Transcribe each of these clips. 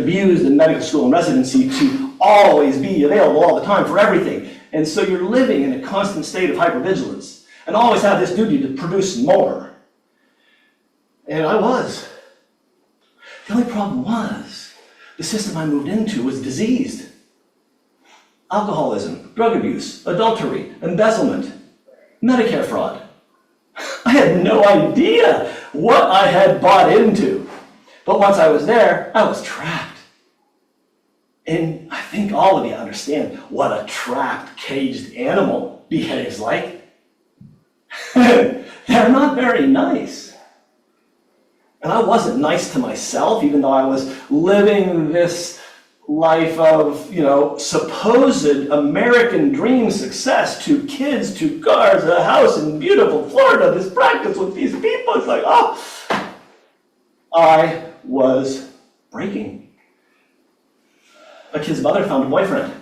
abused in medical school and residency to always be available all the time for everything. And so you're living in a constant state of hypervigilance and always have this duty to produce more. And I was. The only problem was the system I moved into was diseased. Alcoholism, drug abuse, adultery, embezzlement, Medicare fraud. I had no idea what I had bought into. But once I was there, I was trapped. And I think all of you understand what a trapped, caged animal behaves like. They're not very nice. And I wasn't nice to myself, even though I was living this life of, supposed American dream success, 2 kids, 2 cars, a house in beautiful Florida, this practice with these people. It's like, I was breaking. A kid's mother found a boyfriend.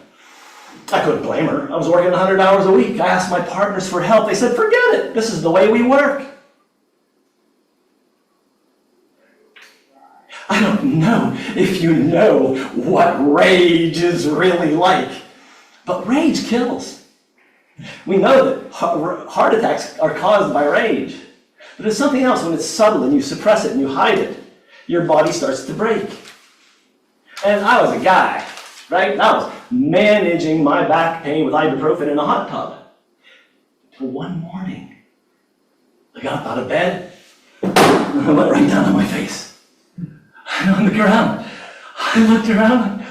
I couldn't blame her. I was working 100 hours a week. I asked my partners for help. They said, forget it. This is the way we work. I don't know if you know what rage is really like, but rage kills. We know that heart attacks are caused by rage, but it's something else when it's subtle and you suppress it and you hide it. Your body starts to break. And I was a guy, right? I was managing my back pain with ibuprofen in a hot tub. Until one morning, I got up out of bed and I went right down on my face. On the ground. I looked around.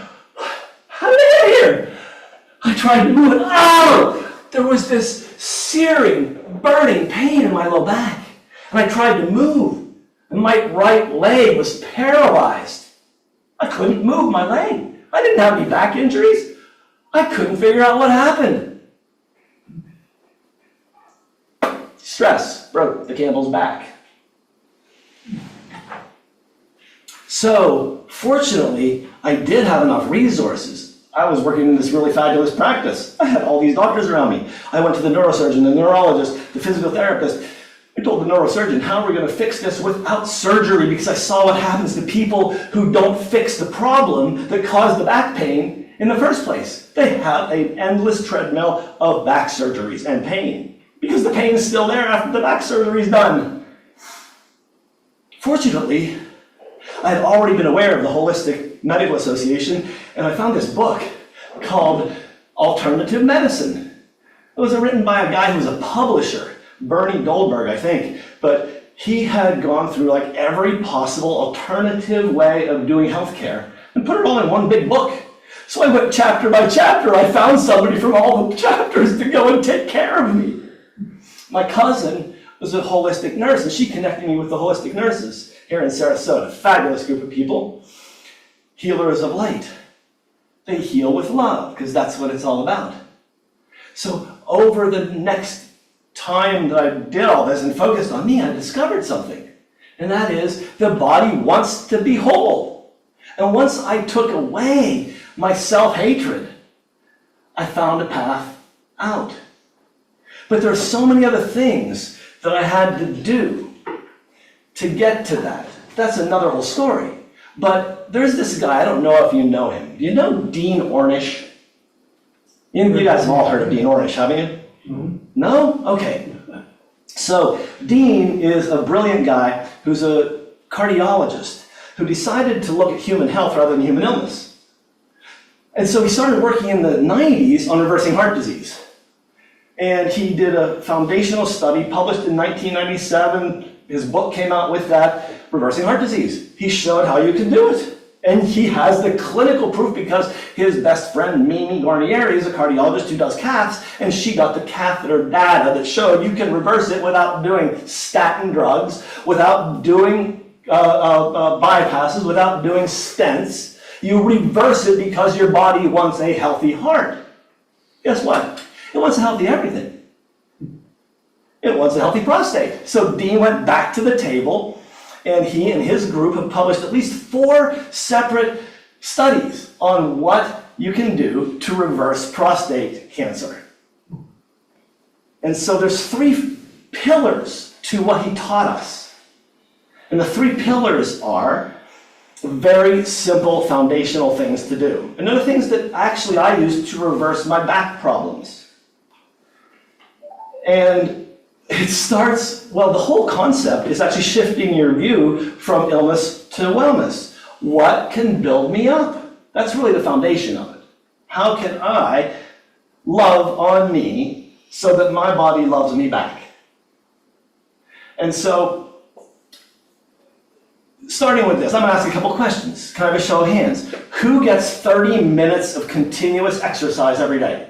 How did I get here? I tried to move it. Ow! There was this searing, burning pain in my low back. And I tried to move. And my right leg was paralyzed. I couldn't move my leg. I didn't have any back injuries. I couldn't figure out what happened. Stress broke the camel's back. So, fortunately, I did have enough resources. I was working in this really fabulous practice. I had all these doctors around me. I went to the neurosurgeon, the neurologist, the physical therapist. I told the neurosurgeon, how are we going to fix this without surgery? Because I saw what happens to people who don't fix the problem that caused the back pain in the first place. They have an endless treadmill of back surgeries and pain because the pain is still there after the back surgery is done. Fortunately, I had already been aware of the Holistic Medical Association, and I found this book called Alternative Medicine. It was written by a guy who was a publisher, Bernie Goldberg, I think, but he had gone through like every possible alternative way of doing healthcare and put it all in one big book. So I went chapter by chapter. I found somebody from all the chapters to go and take care of me. My cousin was a holistic nurse, and she connected me with the holistic nurses here in Sarasota. Fabulous group of people. Healers of light. They heal with love, because that's what it's all about. So over the next time that I did all this and focused on me, I discovered something. And that is, the body wants to be whole. And once I took away my self-hatred, I found a path out. But there are so many other things that I had to do to get to that. That's another whole story. But there's this guy, I don't know if you know him. Do you know Dean Ornish? You guys have all heard of Dean Ornish, haven't you? Mm-hmm. No? Okay. So Dean is a brilliant guy who's a cardiologist who decided to look at human health rather than human illness. And so he started working in the 90s on reversing heart disease. And he did a foundational study published in 1997. His book came out with that, Reversing Heart Disease. He showed how you can do it. And he has the clinical proof because his best friend, Mimi Guarnieri, is a cardiologist who does caths, and she got the catheter data that showed you can reverse it without doing statin drugs, without doing bypasses, without doing stents. You reverse it because your body wants a healthy heart. Guess what? It wants a healthy everything. It wants a healthy prostate. So Dean went back to the table, and he and his group have published at least 4 separate studies on what you can do to reverse prostate cancer. And so there's 3 pillars to what he taught us. And the 3 pillars are Very simple foundational things to do. And they're the things that actually I use to reverse my back problems. And it starts, well, the whole concept is actually shifting your view from illness to wellness. What can build me up? That's really the foundation of it. How can I love on me so that my body loves me back? And so, starting with this, I'm going to ask a couple questions. Can I have a show of hands? Who gets 30 minutes of continuous exercise every day?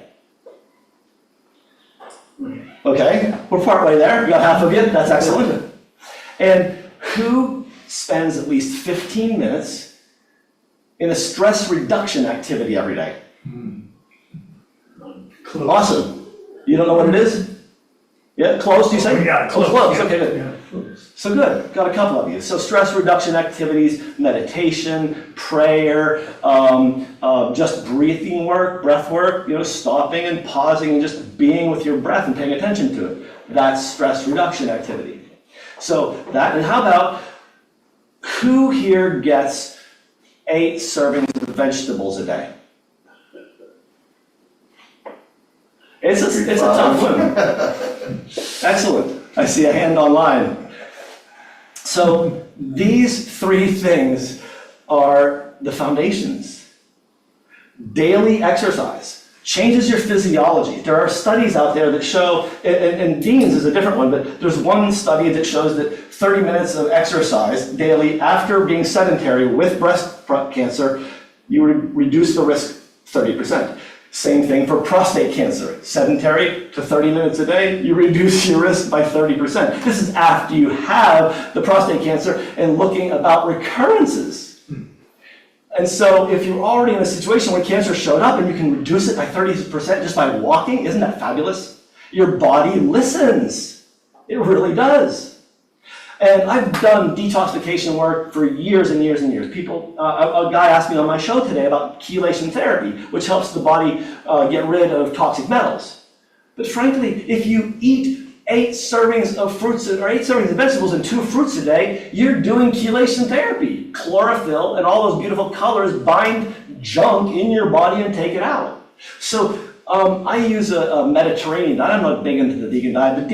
Okay, we're partway there. You got half of you. That's excellent. And who spends at least 15 minutes in a stress reduction activity every day? Close. Awesome. You don't know what it is? Yeah, close, do you say? Yeah, close. Close. Yeah. Okay, good. Yeah, close. So good, got a couple of you. So stress reduction activities, meditation, prayer, just breathing work, breath work, stopping and pausing and just being with your breath and paying attention to it. That's stress reduction activity. So that, and how about, who here gets 8 servings of vegetables a day? It's a tough one. Excellent. I see a hand online. So these 3 things are the foundations. Daily exercise changes your physiology. There are studies out there that show, and Dean's is a different one, but there's one study that shows that 30 minutes of exercise daily after being sedentary with breast cancer, you reduce the risk 30%. Same thing for prostate cancer. Sedentary to 30 minutes a day, you reduce your risk by 30%. This is after you have the prostate cancer and looking about recurrences. And so if you're already in a situation where cancer showed up and you can reduce it by 30% just by walking, isn't that fabulous? Your body listens. It really does. And I've done detoxification work for years and years and years. People, a guy asked me on my show today about chelation therapy, which helps the body get rid of toxic metals. But frankly, if you eat 8 servings of fruits or 8 servings of vegetables and 2 fruits a day, you're doing chelation therapy. Chlorophyll and all those beautiful colors bind junk in your body and take it out. So I use a Mediterranean diet. I'm not big into the vegan diet, but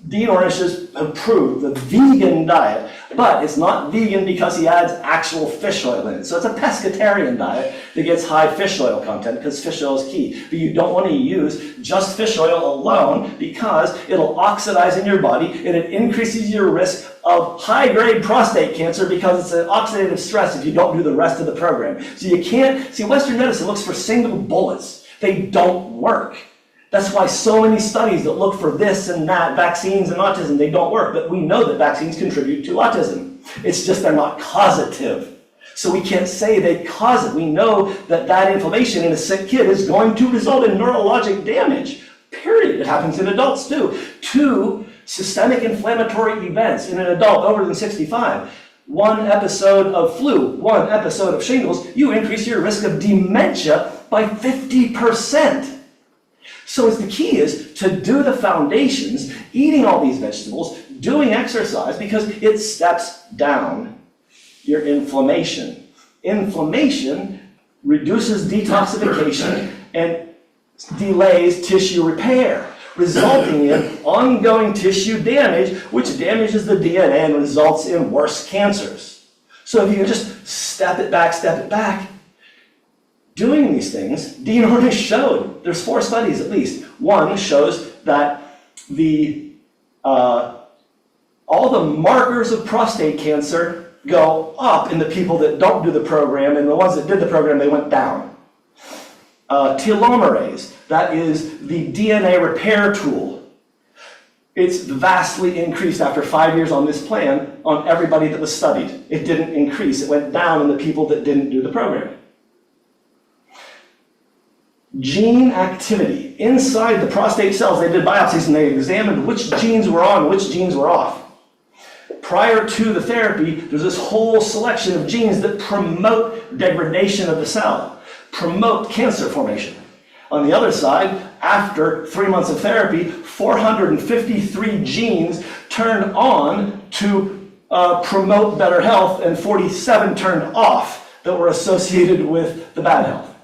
Dean Ornish has approved the vegan diet, but it's not vegan because he adds actual fish oil in it. So it's a pescatarian diet that gets high fish oil content because fish oil is key. But you don't want to use just fish oil alone because it'll oxidize in your body and it increases your risk of high-grade prostate cancer because it's an oxidative stress if you don't do the rest of the program. So you can't, see, Western medicine looks for single bullets. They don't work. That's why so many studies that look for this and that, vaccines and autism, they don't work. But we know that vaccines contribute to autism. It's just they're not causative. So we can't say they cause it. We know that that inflammation in a sick kid is going to result in neurologic damage. Period. It happens in adults too. 2 systemic inflammatory events in an adult over than 65. 1 episode of flu, 1 episode of shingles, you increase your risk of dementia by 50%. So the key is to do the foundations, eating all these vegetables, doing exercise, because it steps down your inflammation. Inflammation reduces detoxification and delays tissue repair, resulting in ongoing tissue damage, which damages the DNA and results in worse cancers. So if you can just step it back, doing these things, Dean Ornish showed, there's 4 studies at least. 1 shows that all the markers of prostate cancer go up in the people that don't do the program, and the ones that did the program, they went down. Telomerase, that is the DNA repair tool. It's vastly increased after 5 years on this plan on everybody that was studied. It didn't increase, it went down in the people that didn't do the program. Gene activity. Inside the prostate cells, they did biopsies and they examined which genes were on, which genes were off. Prior to the therapy, there's this whole selection of genes that promote degradation of the cell, promote cancer formation. On the other side, after 3 months of therapy, 453 genes turned on to promote better health and 47 turned off that were associated with the bad health.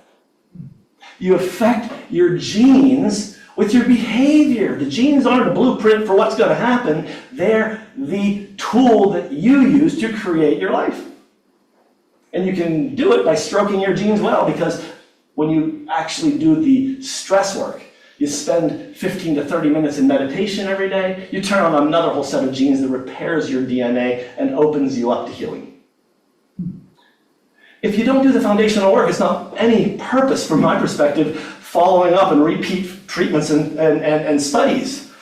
You affect your genes with your behavior. The genes aren't a blueprint for what's going to happen. They're the tool that you use to create your life. And you can do it by stroking your genes well, because when you actually do the stress work, you spend 15 to 30 minutes in meditation every day, you turn on another whole set of genes that repairs your DNA and opens you up to healing. If you don't do the foundational work, it's not any purpose, from my perspective, following up and repeat treatments and studies.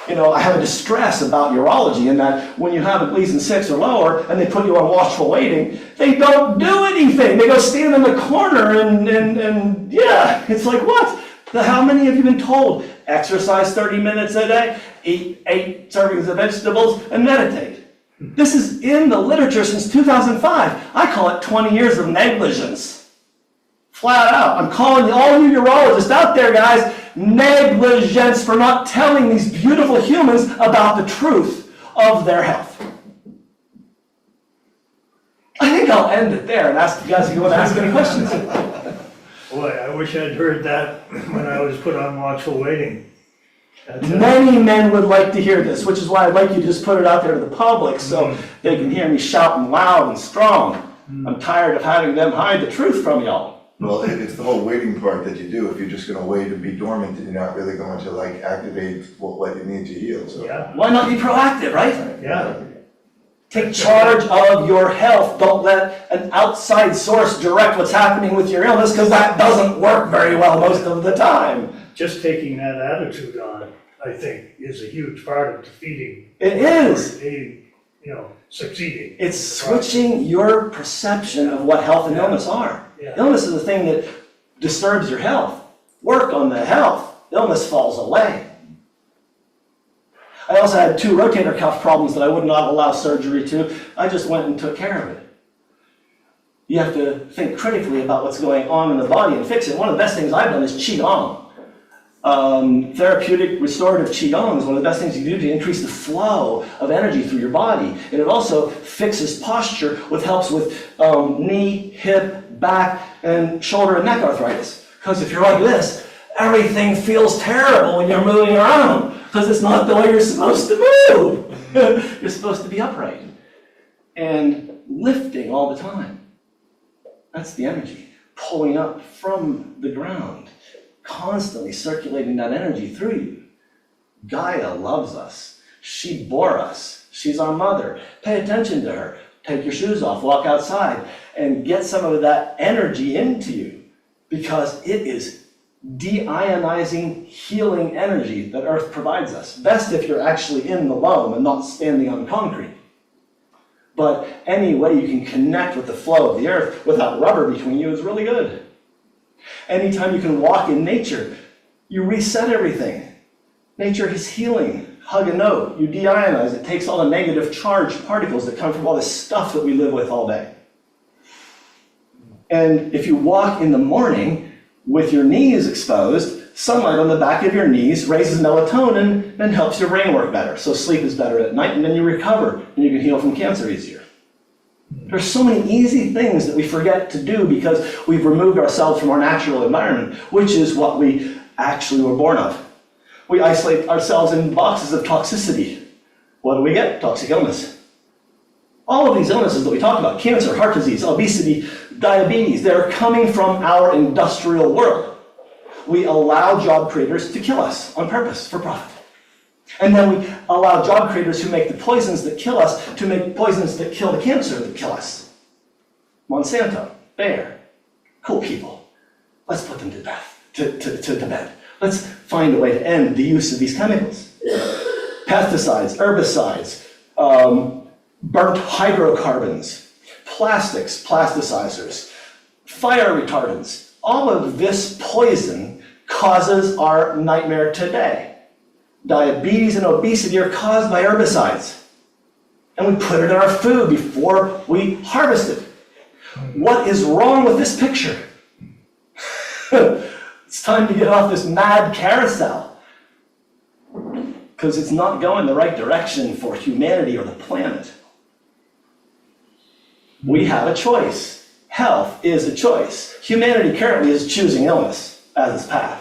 You know, I have a distress about urology in that when you have a Gleason 6 or lower and they put you on watchful waiting, they don't do anything. They go stand in the corner and yeah, it's like, what? How many have you been told? Exercise 30 minutes a day, eat 8 servings of vegetables, and meditate. This is in the literature since 2005. I call it 20 years of negligence. Flat out. I'm calling all you urologists out there, guys, negligence for not telling these beautiful humans about the truth of their health. I think I'll end it there and ask you guys if you want to ask any questions. Boy, I wish I'd heard that when I was put on watchful waiting. Many men would like to hear this, which is why I'd like you to just put it out there to the public so they can hear me shouting loud and strong. I'm tired of having them hide the truth from y'all. Well, it's the whole waiting part that you do. If you're just going to wait and be dormant, then you're not really going to like activate what you need to heal. So Yeah, Why not be proactive, right? yeah. Take charge of your health. Don't let an outside source direct what's happening with your illness, because that doesn't work very well most of the time. Just taking that attitude on, I think, is a huge part of defeating. It is. Succeeding. It's switching your perception of what health and illness are. Yeah. Illness is the thing that disturbs your health. Work on the health. Illness falls away. I also had 2 rotator cuff problems that I would not allow surgery to. I just went and took care of it. You have to think critically about what's going on in the body and fix it. One of the best things I've done is Qigong. Therapeutic restorative Qigong is one of the best things you can do to increase the flow of energy through your body. And it also fixes posture, which helps with knee, hip, back, and shoulder and neck arthritis. Because if you're like this, everything feels terrible when you're moving around, because it's not the way you're supposed to move. You're supposed to be upright and lifting all the time. That's the energy, pulling up from the ground, constantly circulating that energy through you. Gaia loves us. She bore us. She's our mother. Pay attention to her. Take your shoes off, walk outside, and get some of that energy into you, because it is deionizing, healing energy that Earth provides us. Best if you're actually in the loam and not standing on concrete. But any way you can connect with the flow of the Earth without rubber between you is really good. Anytime you can walk in nature, you reset everything. Nature is healing. Hug a note, you deionize. It takes all the negative charged particles that come from all this stuff that we live with all day. And if you walk in the morning with your knees exposed, sunlight on the back of your knees raises melatonin and helps your brain work better. So sleep is better at night, and then you recover, and you can heal from cancer easier. There's so many easy things that we forget to do because we've removed ourselves from our natural environment, which is what we actually were born of. We isolate ourselves in boxes of toxicity. What do we get? Toxic illness. All of these illnesses that we talk about, cancer, heart disease, obesity, diabetes, they're coming from our industrial world. We allow job creators to kill us on purpose for profit. And then we allow job creators who make the poisons that kill us to make poisons that kill the cancer that kill us. Monsanto, Bayer, cool people. Let's put them to death, to bed. Let's find a way to end the use of these chemicals. Pesticides, herbicides, burnt hydrocarbons, plastics, plasticizers, fire retardants. All of this poison causes our nightmare today. Diabetes and obesity are caused by herbicides. And we put it in our food before we harvest it. What is wrong with this picture? It's time to get off this mad carousel, because it's not going the right direction for humanity or the planet. We have a choice. Health is a choice. Humanity currently is choosing illness as its path.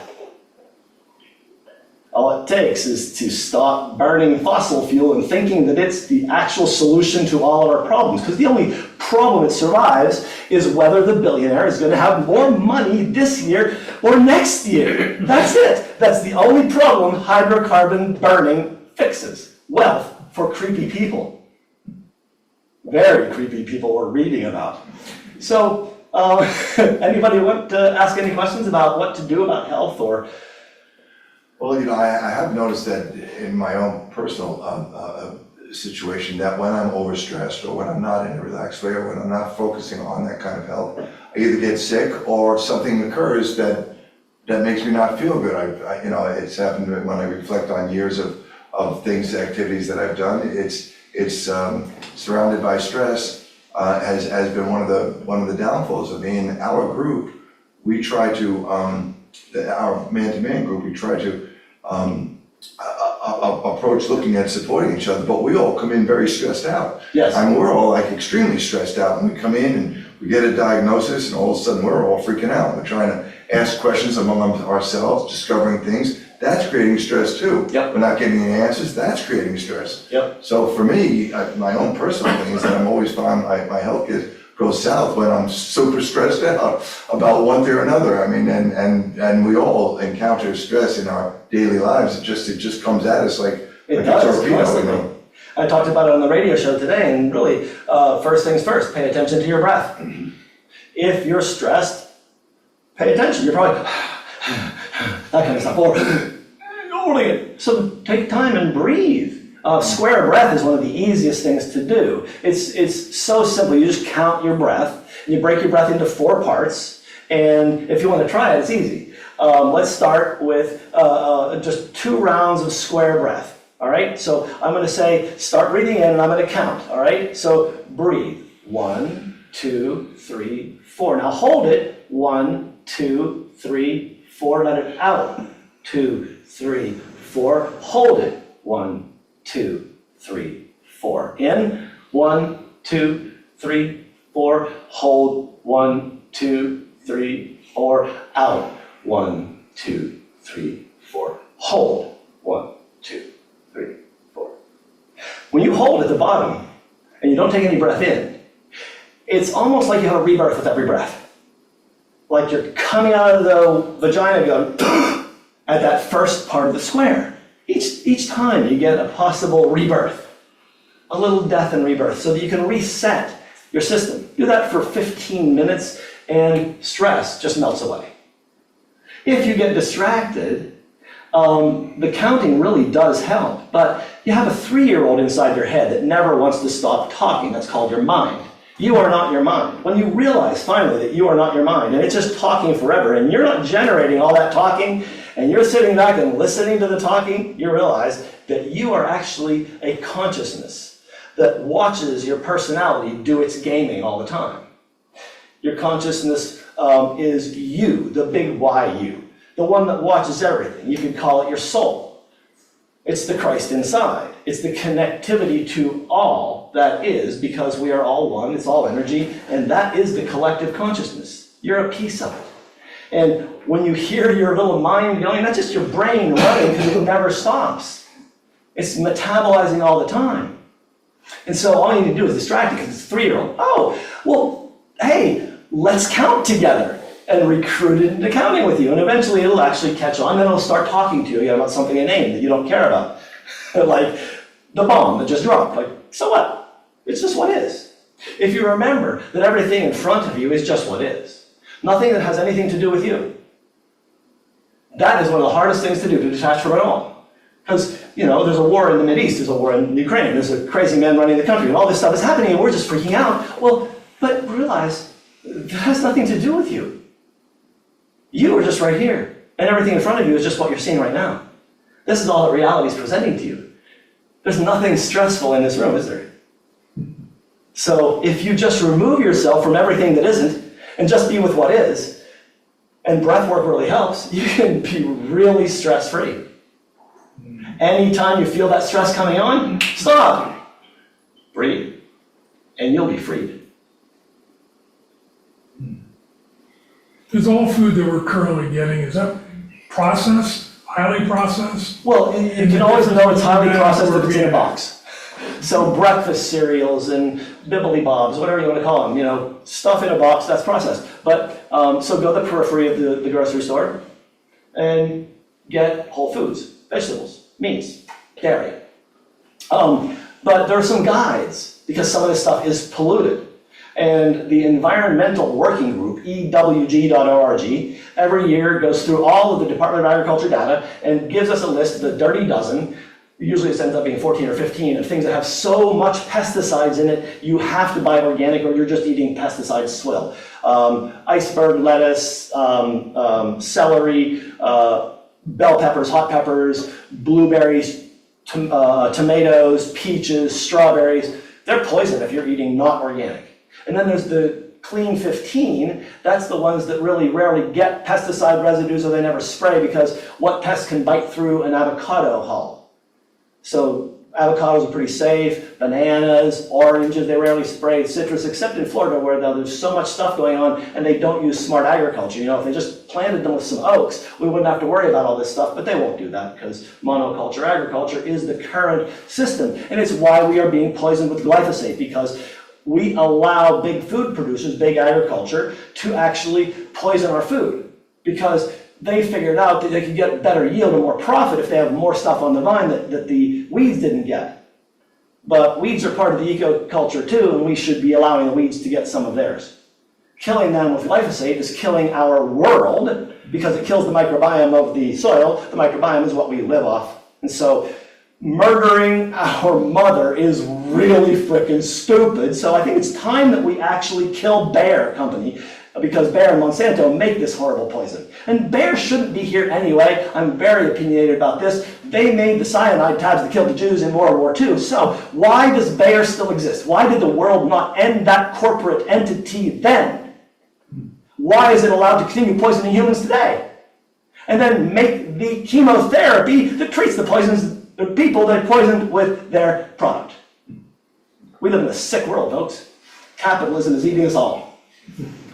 All it takes is to stop burning fossil fuel and thinking that it's the actual solution to all of our problems. Because the only problem it survives is whether the billionaire is going to have more money this year or next year. That's it. That's the only problem hydrocarbon burning fixes. Wealth for creepy people. Very creepy people we're reading about. So, anybody want to ask any questions about what to do about health or? Well, I have noticed that in my own personal situation, that when I'm overstressed or when I'm not in a relaxed way or when I'm not focusing on that kind of health, I either get sick or something occurs that makes me not feel good. It's happened when I reflect on years of things, activities that I've done. It's surrounded by stress has been one of the downfalls of me. In our group, we try to our man-to-man group, we try to approach looking at supporting each other, but we all come in very stressed out. Yes. And we're all like extremely stressed out, and we come in and we get a diagnosis, and all of a sudden we're all freaking out. We're trying to ask questions among ourselves, discovering things. That's creating stress too. Yep. We're not getting any answers. That's creating stress. Yep. So for me, my own personal thing is that I'm always found my health goes south when I'm super stressed out about one thing or another. I mean, and we all encounter stress in our daily lives. It just comes at us like It a does, torpedo. constantly. I talked about it on the radio show today, and really, first things first, pay attention to your breath. If you're stressed, pay attention. You're probably that kind of stuff. Or holding it. So take time and breathe. Square breath is one of the easiest things to do. It's so simple. You just count your breath, and you break your breath into 4 parts. And if you want to try it, it's easy. Let's start with just 2 rounds of square breath. All right. So I'm going to say start breathing in, and I'm going to count. All right. So breathe. 1, 2, 3, 4. Now hold it. 1, 2, 3, 4. Let it out. 2, 3, 4. Hold it. 1, 2, 3, 4. In. 1, 2, 3, 4. Hold. 1, 2, 3, 4. Out. 1, 2, 3, 4. Hold. 1, 2, 3, 4. When you hold at the bottom and you don't take any breath in, it's almost like you have a rebirth with every breath. Like you're coming out of the vagina going at that first part of the square. Each time you get a possible rebirth, a little death and rebirth, so that you can reset your system. Do that for 15 minutes and stress just melts away. If you get distracted, the counting really does help, but you have a 3-year-old inside your head that never wants to stop talking. That's called your mind. You are not your mind. When you realize finally that you are not your mind, and it's just talking forever, and you're not generating all that talking, and you're sitting back and listening to the talking, you realize that you are actually a consciousness that watches your personality do its gaming all the time. Your consciousness is you, the big Y you, the one that watches everything. You could call it your soul. It's the Christ inside. It's the connectivity to all that is, because we are all one, it's all energy, and that is the collective consciousness. You're a piece of it. And when you hear your little mind going, that's just your brain running because it never stops. It's metabolizing all the time. And so all you need to do is distract it because it's a 3-year-old. Oh, well, hey, let's count together, and recruit it into counting with you. And eventually it'll actually catch on, and it'll start talking to you again about something, a name that you don't care about. Like the bomb that just dropped. Like, so what? It's just what is. If you remember that everything in front of you is just what is. Nothing that has anything to do with you. That is one of the hardest things to do, to detach from it all. Because, there's a war in the Mideast, there's a war in Ukraine, there's a crazy man running the country, and all this stuff is happening, and we're just freaking out. Well, but realize that has nothing to do with you. You are just right here, and everything in front of you is just what you're seeing right now. This is all that reality is presenting to you. There's nothing stressful in this room, is there? So if you just remove yourself from everything that isn't, and just be with what is, and breath work really helps, you can be really stress-free. Anytime you feel that stress coming on, stop, breathe, and you'll be freed. Is all food that we're currently getting, is that processed, highly processed? Well, you can always know it's highly processed if it's in a Yeah. box. So breakfast cereals and bibbly bobs, whatever you want to call them, stuff in a box, that's processed. But, so go to the periphery of the grocery store and get whole foods, vegetables, meats, dairy. But there are some guides, because some of this stuff is polluted. And the Environmental Working Group, EWG.org, every year goes through all of the Department of Agriculture data and gives us a list of the dirty dozen. Usually it ends up being 14 or 15 of things that have so much pesticides in it, you have to buy organic or you're just eating pesticide swill. Iceberg lettuce, celery, bell peppers, hot peppers, blueberries, tomatoes, peaches, strawberries. They're poison if you're eating not organic. And then there's the clean 15, that's the ones that really rarely get pesticide residues or they never spray, because what pest can bite through an avocado hull? So avocados are pretty safe, bananas, oranges, they rarely spray, citrus, except in Florida where there's so much stuff going on and they don't use smart agriculture. If they just planted them with some oaks, we wouldn't have to worry about all this stuff, but they won't do that because monoculture agriculture is the current system. And it's why we are being poisoned with glyphosate, because we allow big food producers, big agriculture, to actually poison our food, because they figured out that they could get better yield and more profit if they have more stuff on the vine that the weeds didn't get. But weeds are part of the ecoculture too, and we should be allowing the weeds to get some of theirs. Killing them with glyphosate is killing our world, because it kills the microbiome of the soil. The microbiome is what we live off. And so murdering our mother is really freaking stupid. So I think it's time that we actually kill Bayer Company, because Bayer and Monsanto make this horrible poison. And Bayer shouldn't be here anyway. I'm very opinionated about this. They made the cyanide tabs that killed the Jews in World War II. So why does Bayer still exist? Why did the world not end that corporate entity then? Why is it allowed to continue poisoning humans today? And then make the chemotherapy that treats the people they poisoned with their product. We live in a sick world, folks. Capitalism is eating us all,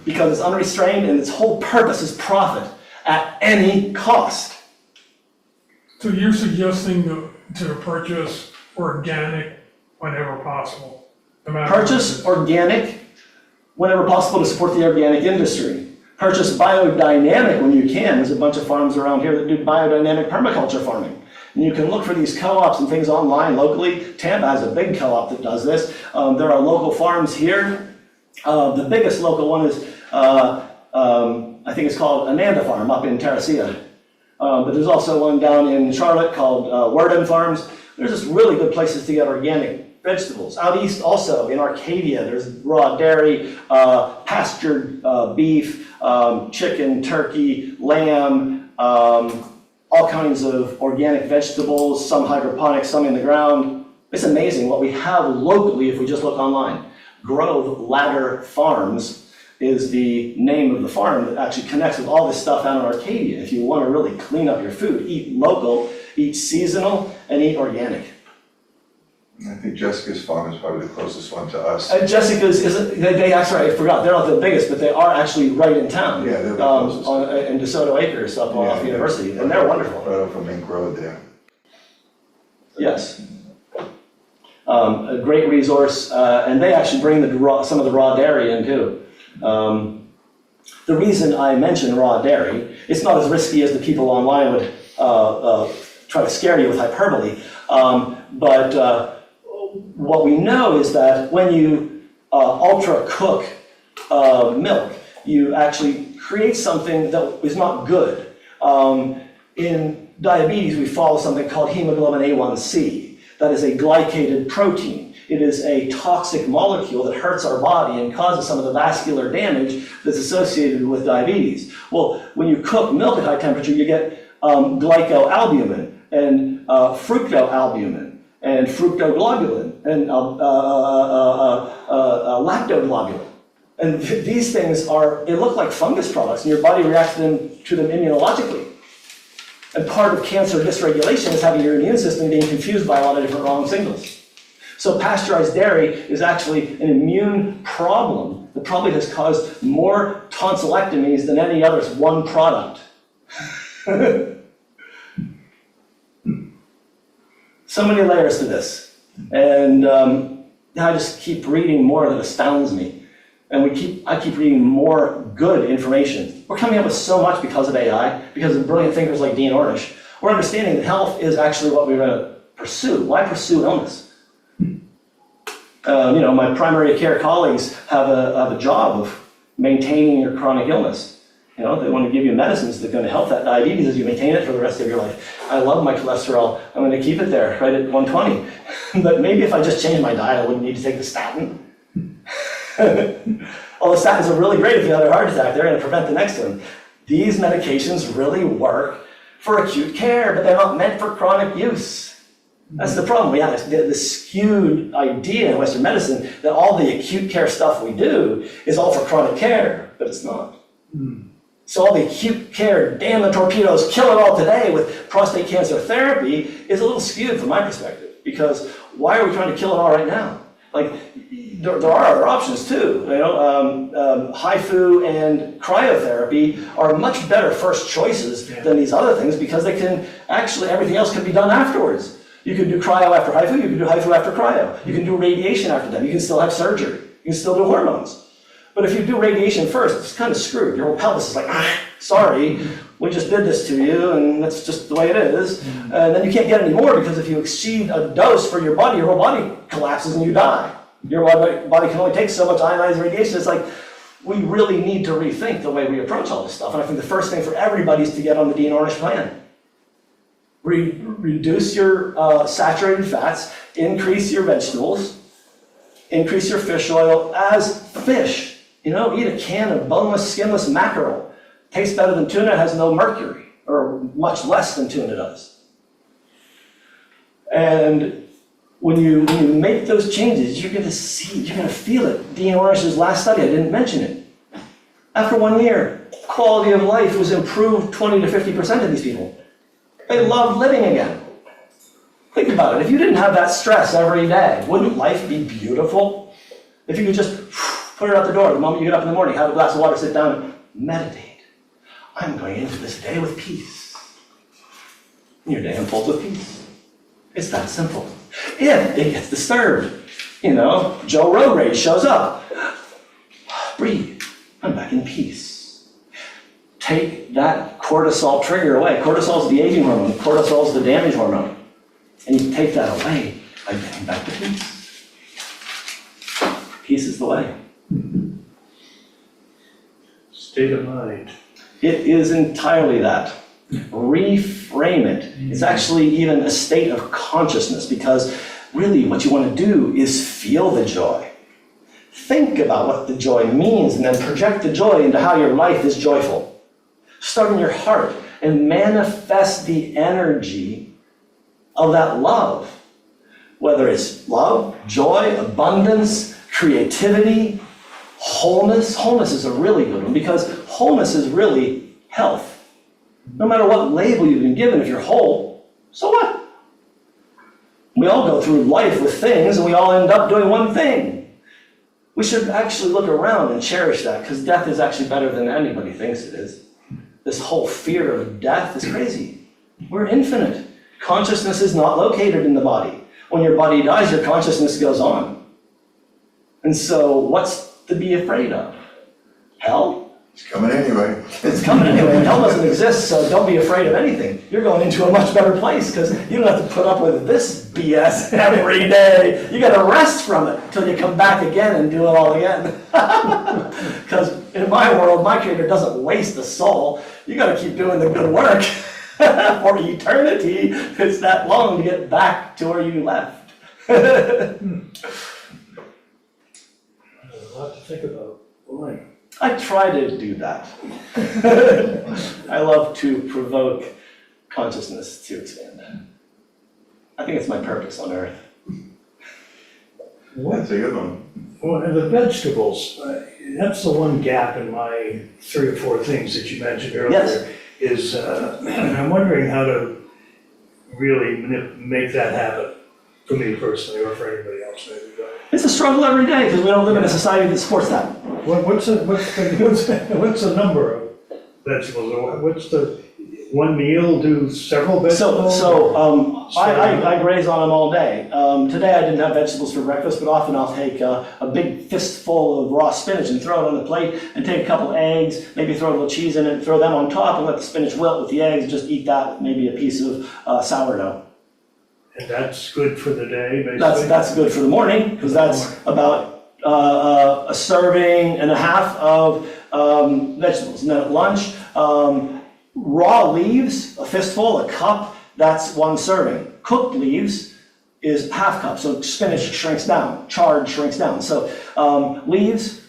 because it's unrestrained and its whole purpose is profit at any cost. So you're suggesting to purchase organic whenever possible? No matter Purchase what organic whenever possible to support the organic industry. Purchase biodynamic when you can. There's a bunch of farms around here that do biodynamic permaculture farming. And you can look for these co-ops and things online locally. Tampa has a big co-op that does this. There are local farms here. The biggest local one is, I think it's called Ananda Farm up in Terracea. But there's also one down in Charlotte called Worden Farms. There's just really good places to get organic vegetables. Out east also in Arcadia, there's raw dairy, pastured beef, chicken, turkey, lamb, all kinds of organic vegetables, some hydroponic, some in the ground. It's amazing what we have locally if we just look online. Grove Ladder Farms is the name of the farm that actually connects with all this stuff out in Arcadia. If you want to really clean up your food, eat local, eat seasonal, and eat organic. I think Jessica's farm is probably the closest one to us. Jessica's, they actually, I forgot, they're not the biggest, but they are actually right in town. Yeah, they're the closest. In DeSoto Acres up off Yeah, University, and they're wonderful. Right off of Mink Road there. Yes. A great resource, and they actually bring some of the raw dairy in too. The reason I mention raw dairy, it's not as risky as the people online would try to scare you with hyperbole, but what we know is that when you ultra cook milk, you actually create something that is not good. In diabetes, we follow something called hemoglobin A1C. That is a glycated protein. It is a toxic molecule that hurts our body and causes some of the vascular damage that's associated with diabetes. Well, when you cook milk at high temperature, you get glycoalbumin and fructoalbumin and fructoglobulin and lactoglobulin. And these things they look like fungus products, and your body reacts to them immunologically. And part of cancer dysregulation is having your immune system being confused by a lot of different wrong signals. So pasteurized dairy is actually an immune problem that probably has caused more tonsillectomies than any other one product. So many layers to this. And I just keep reading more that astounds me. And I keep reading more good information. We're coming up with so much because of AI, because of brilliant thinkers like Dean Ornish. We're understanding that health is actually what we're going to pursue. Why pursue illness? My primary care colleagues have a job of maintaining your chronic illness. They want to give you medicines that are going to help that diabetes as you maintain it for the rest of your life. I love my cholesterol. I'm going to keep it there, right at 120. But maybe if I just changed my diet, I wouldn't need to take the statin. Although statins are really great if you have a heart attack, they're going to prevent the next one. These medications really work for acute care, but they're not meant for chronic use. That's the problem. We have this skewed idea in Western medicine that all the acute care stuff we do is all for chronic care, but it's not. So all the acute care, damn the torpedoes, kill it all today with prostate cancer therapy is a little skewed from my perspective, because why are we trying to kill it all right now? Like, there are other options too. HIFU and cryotherapy are much better first choices than these other things, because they can actually, everything else can be done afterwards. You can do cryo after HIFU, you can do HIFU after cryo. You can do radiation after that. You can still have surgery. You can still do hormones. But if you do radiation first, it's kind of screwed. Your whole pelvis is like, sorry, we just did this to you, and that's just the way it is. And then you can't get any more, because if you exceed a dose for your body, your whole body collapses and you die. Your body can only take so much ionized radiation. It's like, we really need to rethink the way we approach all this stuff. And I think the first thing for everybody is to get on the Dean Ornish plan. Reduce your saturated fats, increase your vegetables, increase your fish oil as fish. Eat a can of boneless, skinless mackerel. Tastes better than tuna, has no mercury, or much less than tuna does. And when you make those changes, you're going to feel it. Dean Ornish's last study, I didn't mention it. After 1 year, quality of life was improved 20 to 50% of these people. They loved living again. Think about it. If you didn't have that stress every day, wouldn't life be beautiful? If you could just put it out the door the moment you get up in the morning, have a glass of water, sit down and meditate. I'm going into this day with peace. And your day unfolds with peace. It's that simple. If it gets disturbed, Joe Road Rage shows up. Breathe. I'm back in peace. Take that cortisol trigger away. Cortisol is the aging hormone. Cortisol is the damage hormone. And you take that away by getting back to peace. Peace is the way. State of mind. It is entirely that. Reframe it. It's actually even a state of consciousness, because really what you want to do is feel the joy. Think about what the joy means and then project the joy into how your life is joyful. Start in your heart and manifest the energy of that love. Whether it's love, joy, abundance, creativity, wholeness. Wholeness is a really good one, because wholeness is really health. No matter what label you've been given, if you're whole, so what? We all go through life with things, and we all end up doing one thing. We should actually look around and cherish that, because death is actually better than anybody thinks it is. This whole fear of death is crazy. We're infinite. Consciousness is not located in the body. When your body dies, your consciousness goes on. And so what's to be afraid of? Hell? It's coming anyway. It's coming anyway. Hell doesn't exist, so don't be afraid of anything. You're going into a much better place, because you don't have to put up with this BS every day. You got to rest from it until you come back again and do it all again. Because in my world, my Creator doesn't waste the soul. You got to keep doing the good work for eternity. It's that long to get back to where you left. A lot to think about. Boy. I try to do that. I love to provoke consciousness to expand. I think it's my purpose on Earth. That's a good one. Well, and the vegetables, that's the one gap in my 3 or 4 things that you mentioned earlier. Yes. Is I'm wondering how to really make that happen, for me personally, or for anybody else maybe. It's a struggle every day, because we don't live in a society that supports that. What's the number of vegetables? Or what's the, one meal do several vegetables? I graze on them all day. Today I didn't have vegetables for breakfast, but often I'll take a big fistful of raw spinach and throw it on the plate, and take a couple eggs, maybe throw a little cheese in it, throw them on top, and let the spinach wilt with the eggs, and just eat that with maybe a piece of sourdough. And that's good for the day, basically? That's good for the morning, because that's about a serving and a half of vegetables. And then at lunch, raw leaves, a fistful, a cup, that's one serving. Cooked leaves is half cup, so spinach shrinks down, chard shrinks down. So leaves,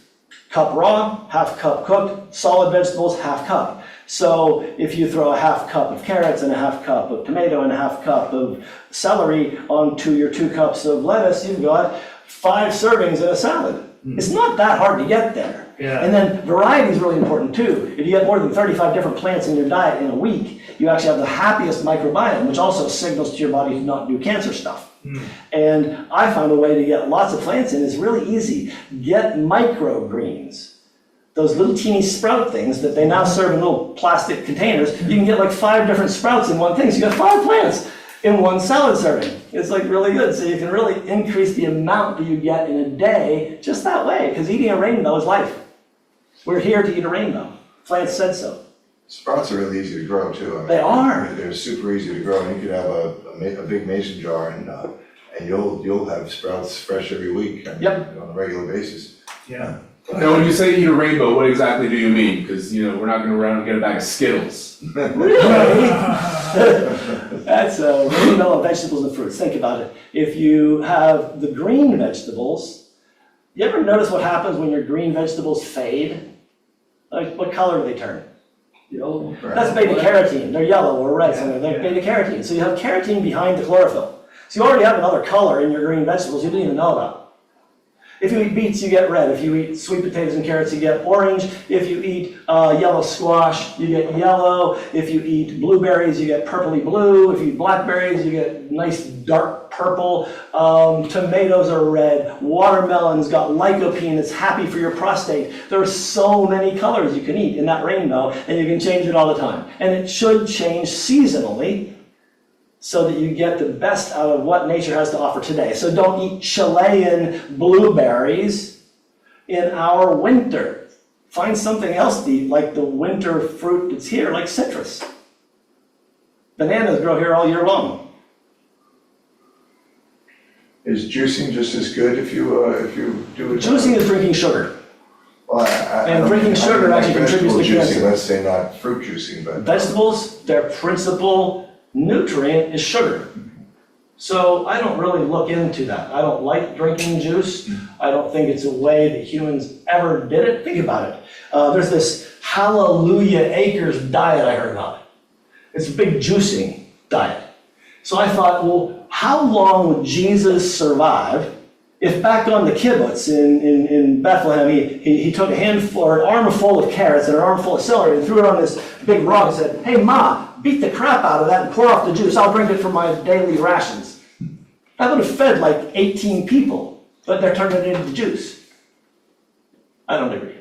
cup raw, half cup cooked, solid vegetables, half cup. So if you throw a half cup of carrots and a half cup of tomato and a half cup of celery onto your 2 cups of lettuce, you've got 5 servings in a salad. It's not that hard to get there. Yeah. And then variety is really important too. If you get more than 35 different plants in your diet in a week, you actually have the happiest microbiome, which also signals to your body to not do cancer stuff. And I found a way to get lots of plants in. It's really easy. Get microgreens. Those little teeny sprout things that they now serve in little plastic containers. You can get like 5 different sprouts in one thing. So you got 5 plants in one salad serving. It's like really good. So you can really increase the amount that you get in a day just that way, because eating a rainbow is life. We're here to eat a rainbow. Plants said so. Sprouts are really easy to grow too. I mean, They are. They're super easy to grow, and you could have a big mason jar, and you'll have sprouts fresh every week. Yep. On a regular basis. Yeah. Now, when you say eat a rainbow, what exactly do you mean? Because, we're not going to run and get a bag of Skittles. Really? That's a rainbow of vegetables and fruits. Think about it. If you have the green vegetables, you ever notice what happens when your green vegetables fade? Like, what color do they turn? Yellow. That's beta carotene. They're yellow or red, so they're beta carotene. So you have carotene behind the chlorophyll. So you already have another color in your green vegetables you didn't even know about. If you eat beets, you get red. If you eat sweet potatoes and carrots, you get orange. If you eat yellow squash, you get yellow. If you eat blueberries, you get purpley blue. If you eat blackberries, you get nice dark purple. Tomatoes are red. Watermelon's got lycopene that's happy for your prostate. There are so many colors you can eat in that rainbow, and you can change it all the time. And it should change seasonally, so that you get the best out of what nature has to offer today. So don't eat Chilean blueberries in our winter. Find something else to eat, like the winter fruit that's here, like citrus. Bananas grow here all year long. Is juicing just as good if you do it? Juicing is drinking sugar. Well, And drinking sugar actually contributes to vegetable cancer. juicing, let's say not fruit juicing, but. Vegetables, their principal nutrient is sugar. So I don't really look into that. I don't like drinking juice. I don't think it's a way that humans ever did it. Think about it. There's this Hallelujah Acres diet I heard about. It's a big juicing diet. So I thought, well, how long would Jesus survive if back on the kibbutz in Bethlehem, he took a handful or an armful of carrots and an armful of celery and threw it on this big rock and said, "Hey, Ma, beat the crap out of that and pour off the juice. I'll drink it for my daily rations." That would have fed like 18 people, but they're turning it into juice. I don't agree.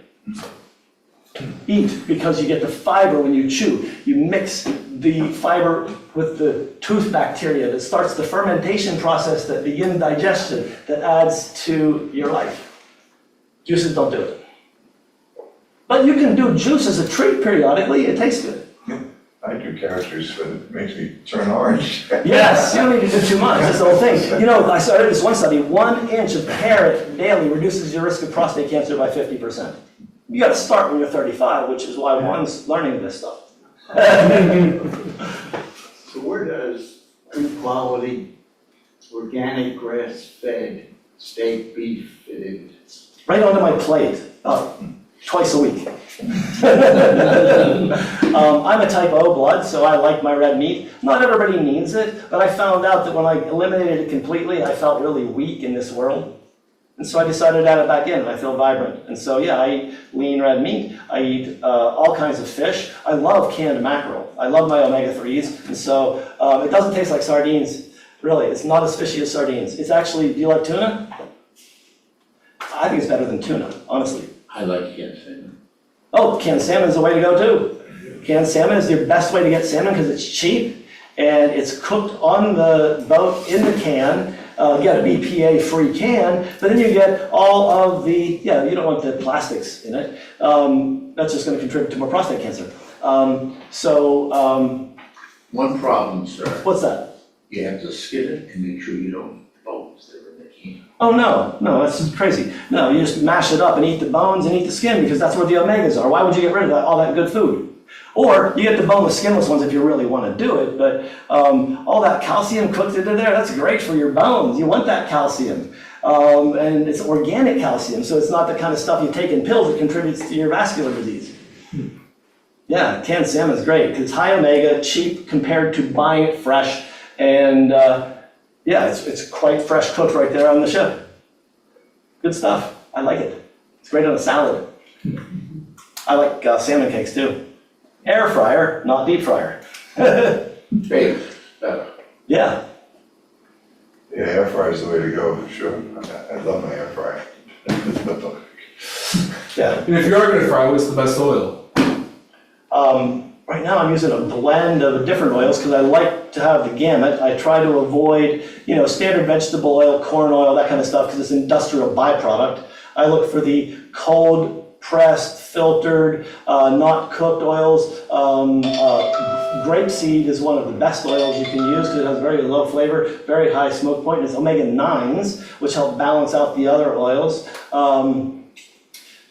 Eat, because you get the fiber when you chew. You mix the fiber with the tooth bacteria that starts the fermentation process that begins digestion, that adds to your life. Juices don't do it. But you can do juice as a treat periodically. It tastes good. I do carrot juice, but it makes me turn orange. Yes, you don't need to do too much. That's the whole thing. I started this one study. 1 inch of carrot daily reduces your risk of prostate cancer by 50%. You got to start when you're 35, which is why one's learning this stuff. So where does good quality, organic, grass-fed steak, beef fit in? Right onto my plate, twice a week. I'm a type O blood, so I like my red meat. Not everybody needs it, but I found out that when I eliminated it completely, I felt really weak in this world. And so I decided to add it back in, and I feel vibrant. And so, yeah, I eat lean red meat. I eat all kinds of fish. I love canned mackerel. I love my omega-3s. And so it doesn't taste like sardines. Really, it's not as fishy as sardines. It's actually, do you like tuna? I think it's better than tuna, honestly. I like canned salmon. Oh, canned salmon is the way to go too. Canned salmon is the best way to get salmon because it's cheap and it's cooked on the boat in the can. Get a BPA-free can, but then you get all of the, you don't want the plastics in it. That's just going to contribute to more prostate cancer. One problem, sir, What's that? you have to skin it and make sure you don't eat the bones that are in the can. Oh, no, that's crazy. No, you just mash it up and eat the bones and eat the skin because that's where the omegas are. Why would you get rid of all that good food? Or you get the boneless, skinless ones if you really want to do it, but all that calcium cooked into there, that's great for your bones. You want that calcium. And it's organic calcium, so it's not the kind of stuff you take in pills that contributes to your vascular disease. Yeah, canned salmon is great. It's high omega, cheap compared to buying it fresh, and it's quite fresh cooked right there on the ship. Good stuff. I like it. It's great on a salad. I like salmon cakes too. Air fryer, not deep fryer. Baked, better. Yeah. Yeah, air fryer is the way to go, for sure. I love my air fryer. Yeah. And if you are gonna fry, what's the best oil? Right now I'm using a blend of different oils because I like to have the gamut. I try to avoid, standard vegetable oil, corn oil, that kind of stuff because it's an industrial byproduct. I look for the cold pressed, filtered, not cooked oils. Grapeseed is one of the best oils you can use because it has very low flavor, very high smoke point. It's omega-9s, which help balance out the other oils.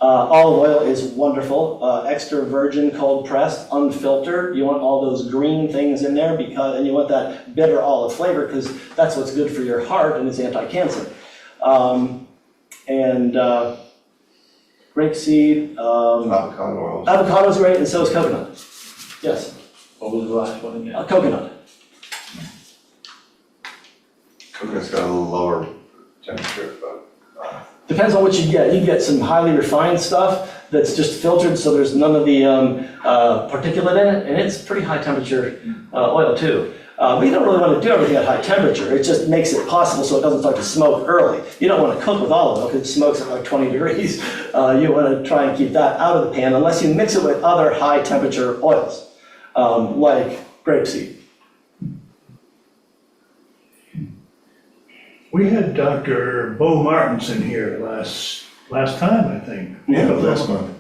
Olive oil is wonderful, extra virgin, cold pressed, unfiltered. You want all those green things in there and you want that bitter olive flavor because that's what's good for your heart and it's anti-cancer. Grapeseed, Avocado oils. avocado is great and so is coconut. Yes, What was the last one again? coconut. Coconut's got a little lower temperature, but Depends on what you get. You get some highly refined stuff that's just filtered so there's none of the particulate in it, and it's pretty high temperature oil too. But you don't really want to do everything at high temperature. It just makes it possible so it doesn't start to smoke early. You don't want to cook with olive oil because it smokes at like 20 degrees. You want to try and keep that out of the pan unless you mix it with other high temperature oils, like grapeseed. We had Dr. Bo Martinson here last time, I think. yeah, last month.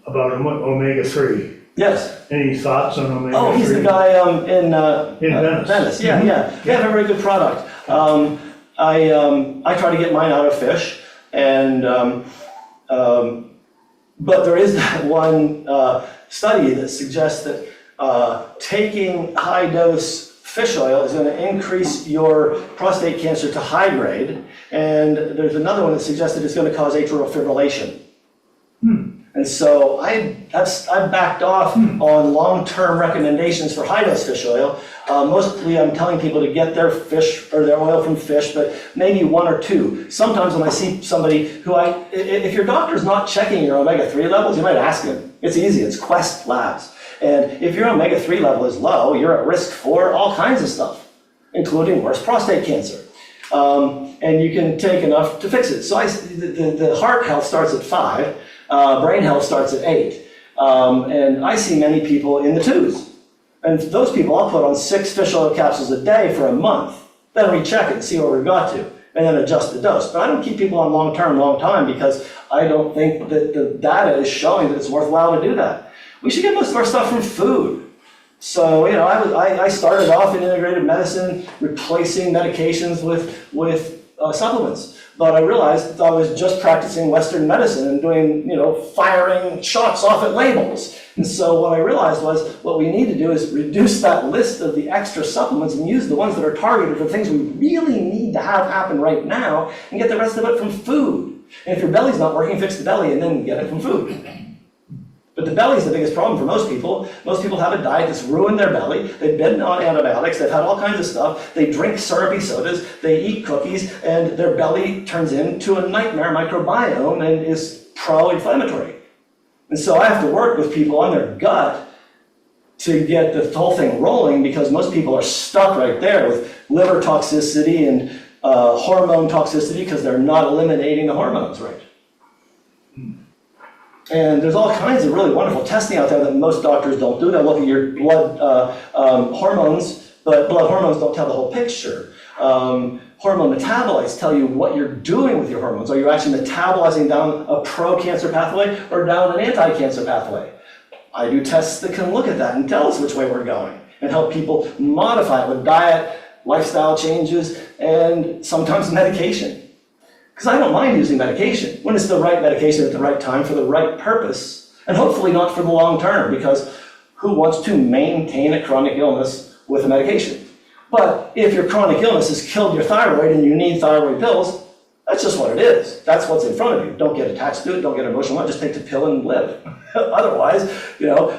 About omega-3. Yes. Any thoughts on omega-3? Oh, he's the guy in Venice. Venice. Yeah, yeah. They have a very good product. I try to get mine out of fish, and but there is that one study that suggests that taking high dose fish oil is going to increase your prostate cancer to high grade, and there's another one that suggests that it's going to cause atrial fibrillation. And so I backed off on long-term recommendations for high-dose fish oil. Mostly I'm telling people to get their fish or their oil from fish, but maybe one or two. Sometimes when I see somebody who if your doctor's not checking your omega-3 levels, you might ask him. It's easy, it's Quest Labs. And if your omega-3 level is low, you're at risk for all kinds of stuff, including worse prostate cancer. And you can take enough to fix it. So the heart health starts at 5. Brain health starts at 8. And I see many people in the 2s. And those people I'll put on 6 fish oil capsules a day for a month. Then recheck it and see where we got to, and then adjust the dose. But I don't keep people on long time because I don't think that the data is showing that it's worthwhile to do that. We should get most of our stuff from food. So, I started off in integrated medicine, replacing medications with supplements. But I realized that I was just practicing Western medicine and doing, firing shots off at labels. And so what I realized was what we need to do is reduce that list of the extra supplements and use the ones that are targeted for things we really need to have happen right now and get the rest of it from food. And if your belly's not working, fix the belly and then get it from food. But the belly is the biggest problem for most people. Most people have a diet that's ruined their belly. They've been on antibiotics. They've had all kinds of stuff. They drink syrupy sodas. They eat cookies. And their belly turns into a nightmare microbiome and is pro-inflammatory. And so I have to work with people on their gut to get the whole thing rolling because most people are stuck right there with liver toxicity and hormone toxicity because they're not eliminating the hormones right. And there's all kinds of really wonderful testing out there that most doctors don't do. They'll look at your blood hormones, but blood hormones don't tell the whole picture. Hormone metabolites tell you what you're doing with your hormones. Are you actually metabolizing down a pro-cancer pathway or down an anti-cancer pathway? I do tests that can look at that and tell us which way we're going and help people modify it with diet, lifestyle changes, and sometimes medication. Because I don't mind using medication when it's the right medication at the right time for the right purpose, and hopefully not for the long term, because who wants to maintain a chronic illness with a medication? But if your chronic illness has killed your thyroid and you need thyroid pills, that's just what it is. That's what's in front of you. Don't get attached to it, don't get emotional, just take the pill and live. Otherwise,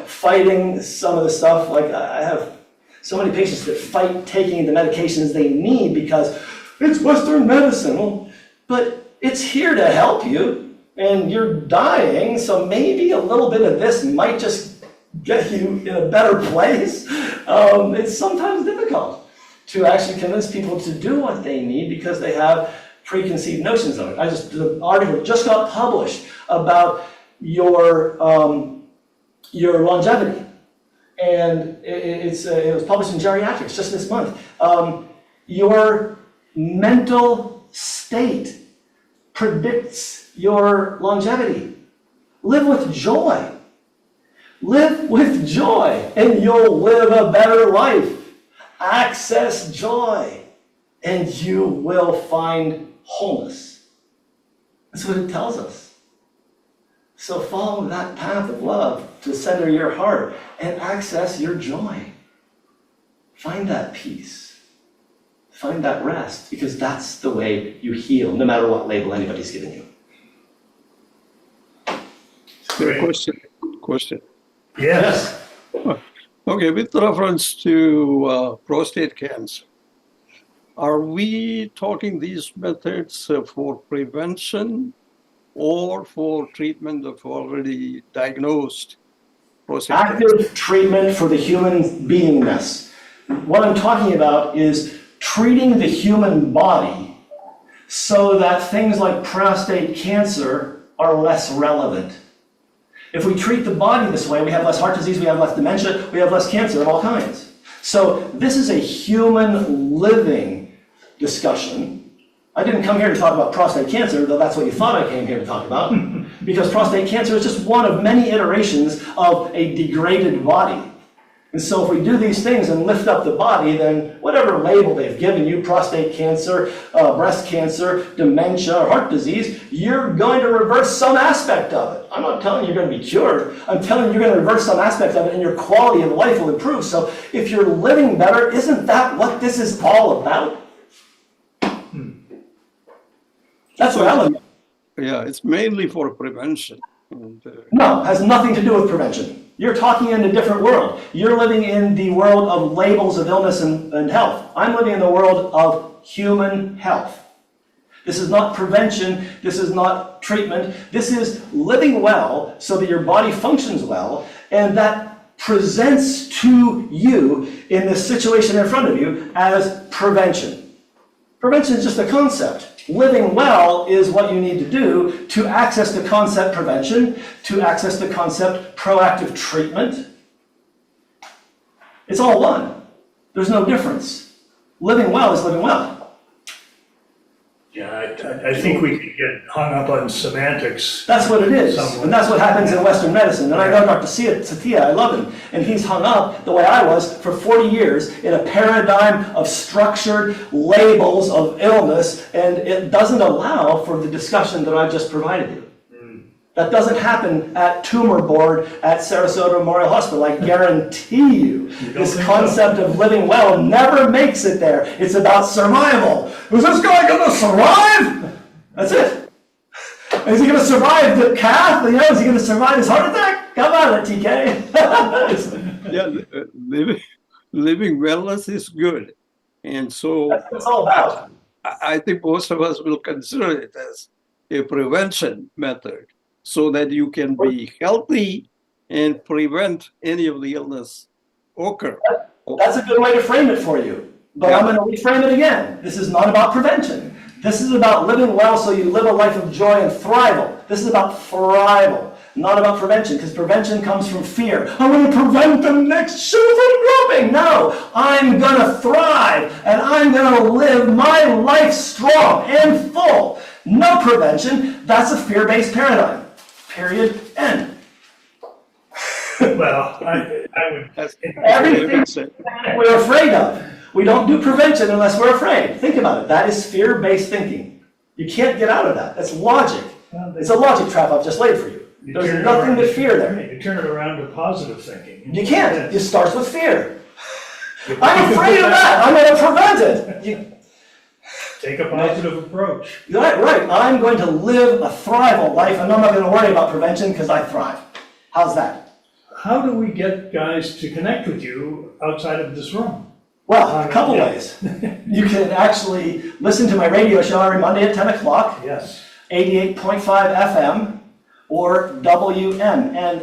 fighting some of the stuff, like I have so many patients that fight taking the medications they need because it's Western medicine. Well, but it's here to help you, and you're dying, so maybe a little bit of this might just get you in a better place. It's sometimes difficult to actually convince people to do what they need because they have preconceived notions of it. The article just got published about your longevity, and it was published in Geriatrics just this month. Your mental state predicts your longevity. Live with joy. Live with joy, and you'll live a better life. Access joy, and you will find wholeness. That's what it tells us. So follow that path of love to center your heart and access your joy. Find that peace. Find that rest, because that's the way you heal, no matter what label anybody's giving you. Question. Yes. Okay, with reference to prostate cancer, are we talking these methods for prevention or for treatment of already diagnosed prostate cancer? Active treatment for the human beingness. What I'm talking about is treating the human body so that things like prostate cancer are less relevant. If we treat the body this way, we have less heart disease, we have less dementia, we have less cancer of all kinds. So this is a human living discussion. I didn't come here to talk about prostate cancer, though that's what you thought I came here to talk about, because prostate cancer is just one of many iterations of a degraded body. And so if we do these things and lift up the body, then whatever label they've given you, prostate cancer, breast cancer, dementia, or heart disease, you're going to reverse some aspect of it. I'm not telling you you're going to be cured. I'm telling you you're going to reverse some aspect of it and your quality of life will improve. So if you're living better, isn't that what this is all about? That's what I look at. Yeah, it's mainly for prevention. And, No, it has nothing to do with prevention. You're talking in a different world. You're living in the world of labels of illness and health. I'm living in the world of human health. This is not prevention. This is not treatment. This is living well so that your body functions well, and that presents to you in the situation in front of you as prevention. Prevention is just a concept. Living well is what you need to do to access the concept prevention, to access the concept proactive treatment. It's all one. There's no difference. Living well is living well. Yeah, I think we could get hung up on semantics. That's what it is. Somewhat. And that's what happens in Western medicine. And I know Dr. Satia, I love him. And he's hung up the way I was for 40 years in a paradigm of structured labels of illness, and it doesn't allow for the discussion that I've just provided you. That doesn't happen at tumor board at Sarasota Memorial Hospital. I guarantee you, this concept of living well never makes it there. It's about survival. Is this guy going to survive? That's it. Is he going to survive the cath? Is he going to survive his heart attack? Come on, TK. yeah, living wellness is good. And so That's what it's all about. I think most of us will consider it as a prevention method, so that you can be healthy and prevent any of the illness occur. That's a good way to frame it for you. But I'm going to reframe it again. This is not about prevention. This is about living well so you live a life of joy and thrival. This is about thrival. not about prevention, because prevention comes from fear. I want to prevent the next shoe from dropping. No, I'm going to thrive, and I'm going to live my life strong and full. No prevention. That's a fear-based paradigm. Period. End. Well, I would, That's Everything we're afraid of. We don't do prevention unless we're afraid. Think about it. That is fear-based thinking. You can't get out of that. That's logic. It's a logic trap I've just laid for you. you There's turn it nothing around- but fear there. You turn it around to positive thinking. You can't. It starts with fear. You I'm afraid of that. I'm going to prevent it. Take a positive approach. Right. I'm going to live a thrival life, and I'm not going to worry about prevention because I thrive. How's that? How do we get guys to connect with you outside of this room? Well, a couple ways. You can actually listen to my radio show every Monday at 10 o'clock, Yes. 88.5 FM, or WMNF.org.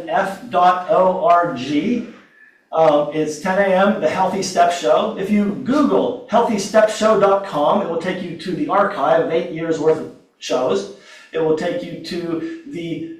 It's 10 a.m., The Healthy Step Show. If you Google healthystepshow.com, it will take you to the archive of 8 years worth of shows. It will take you to the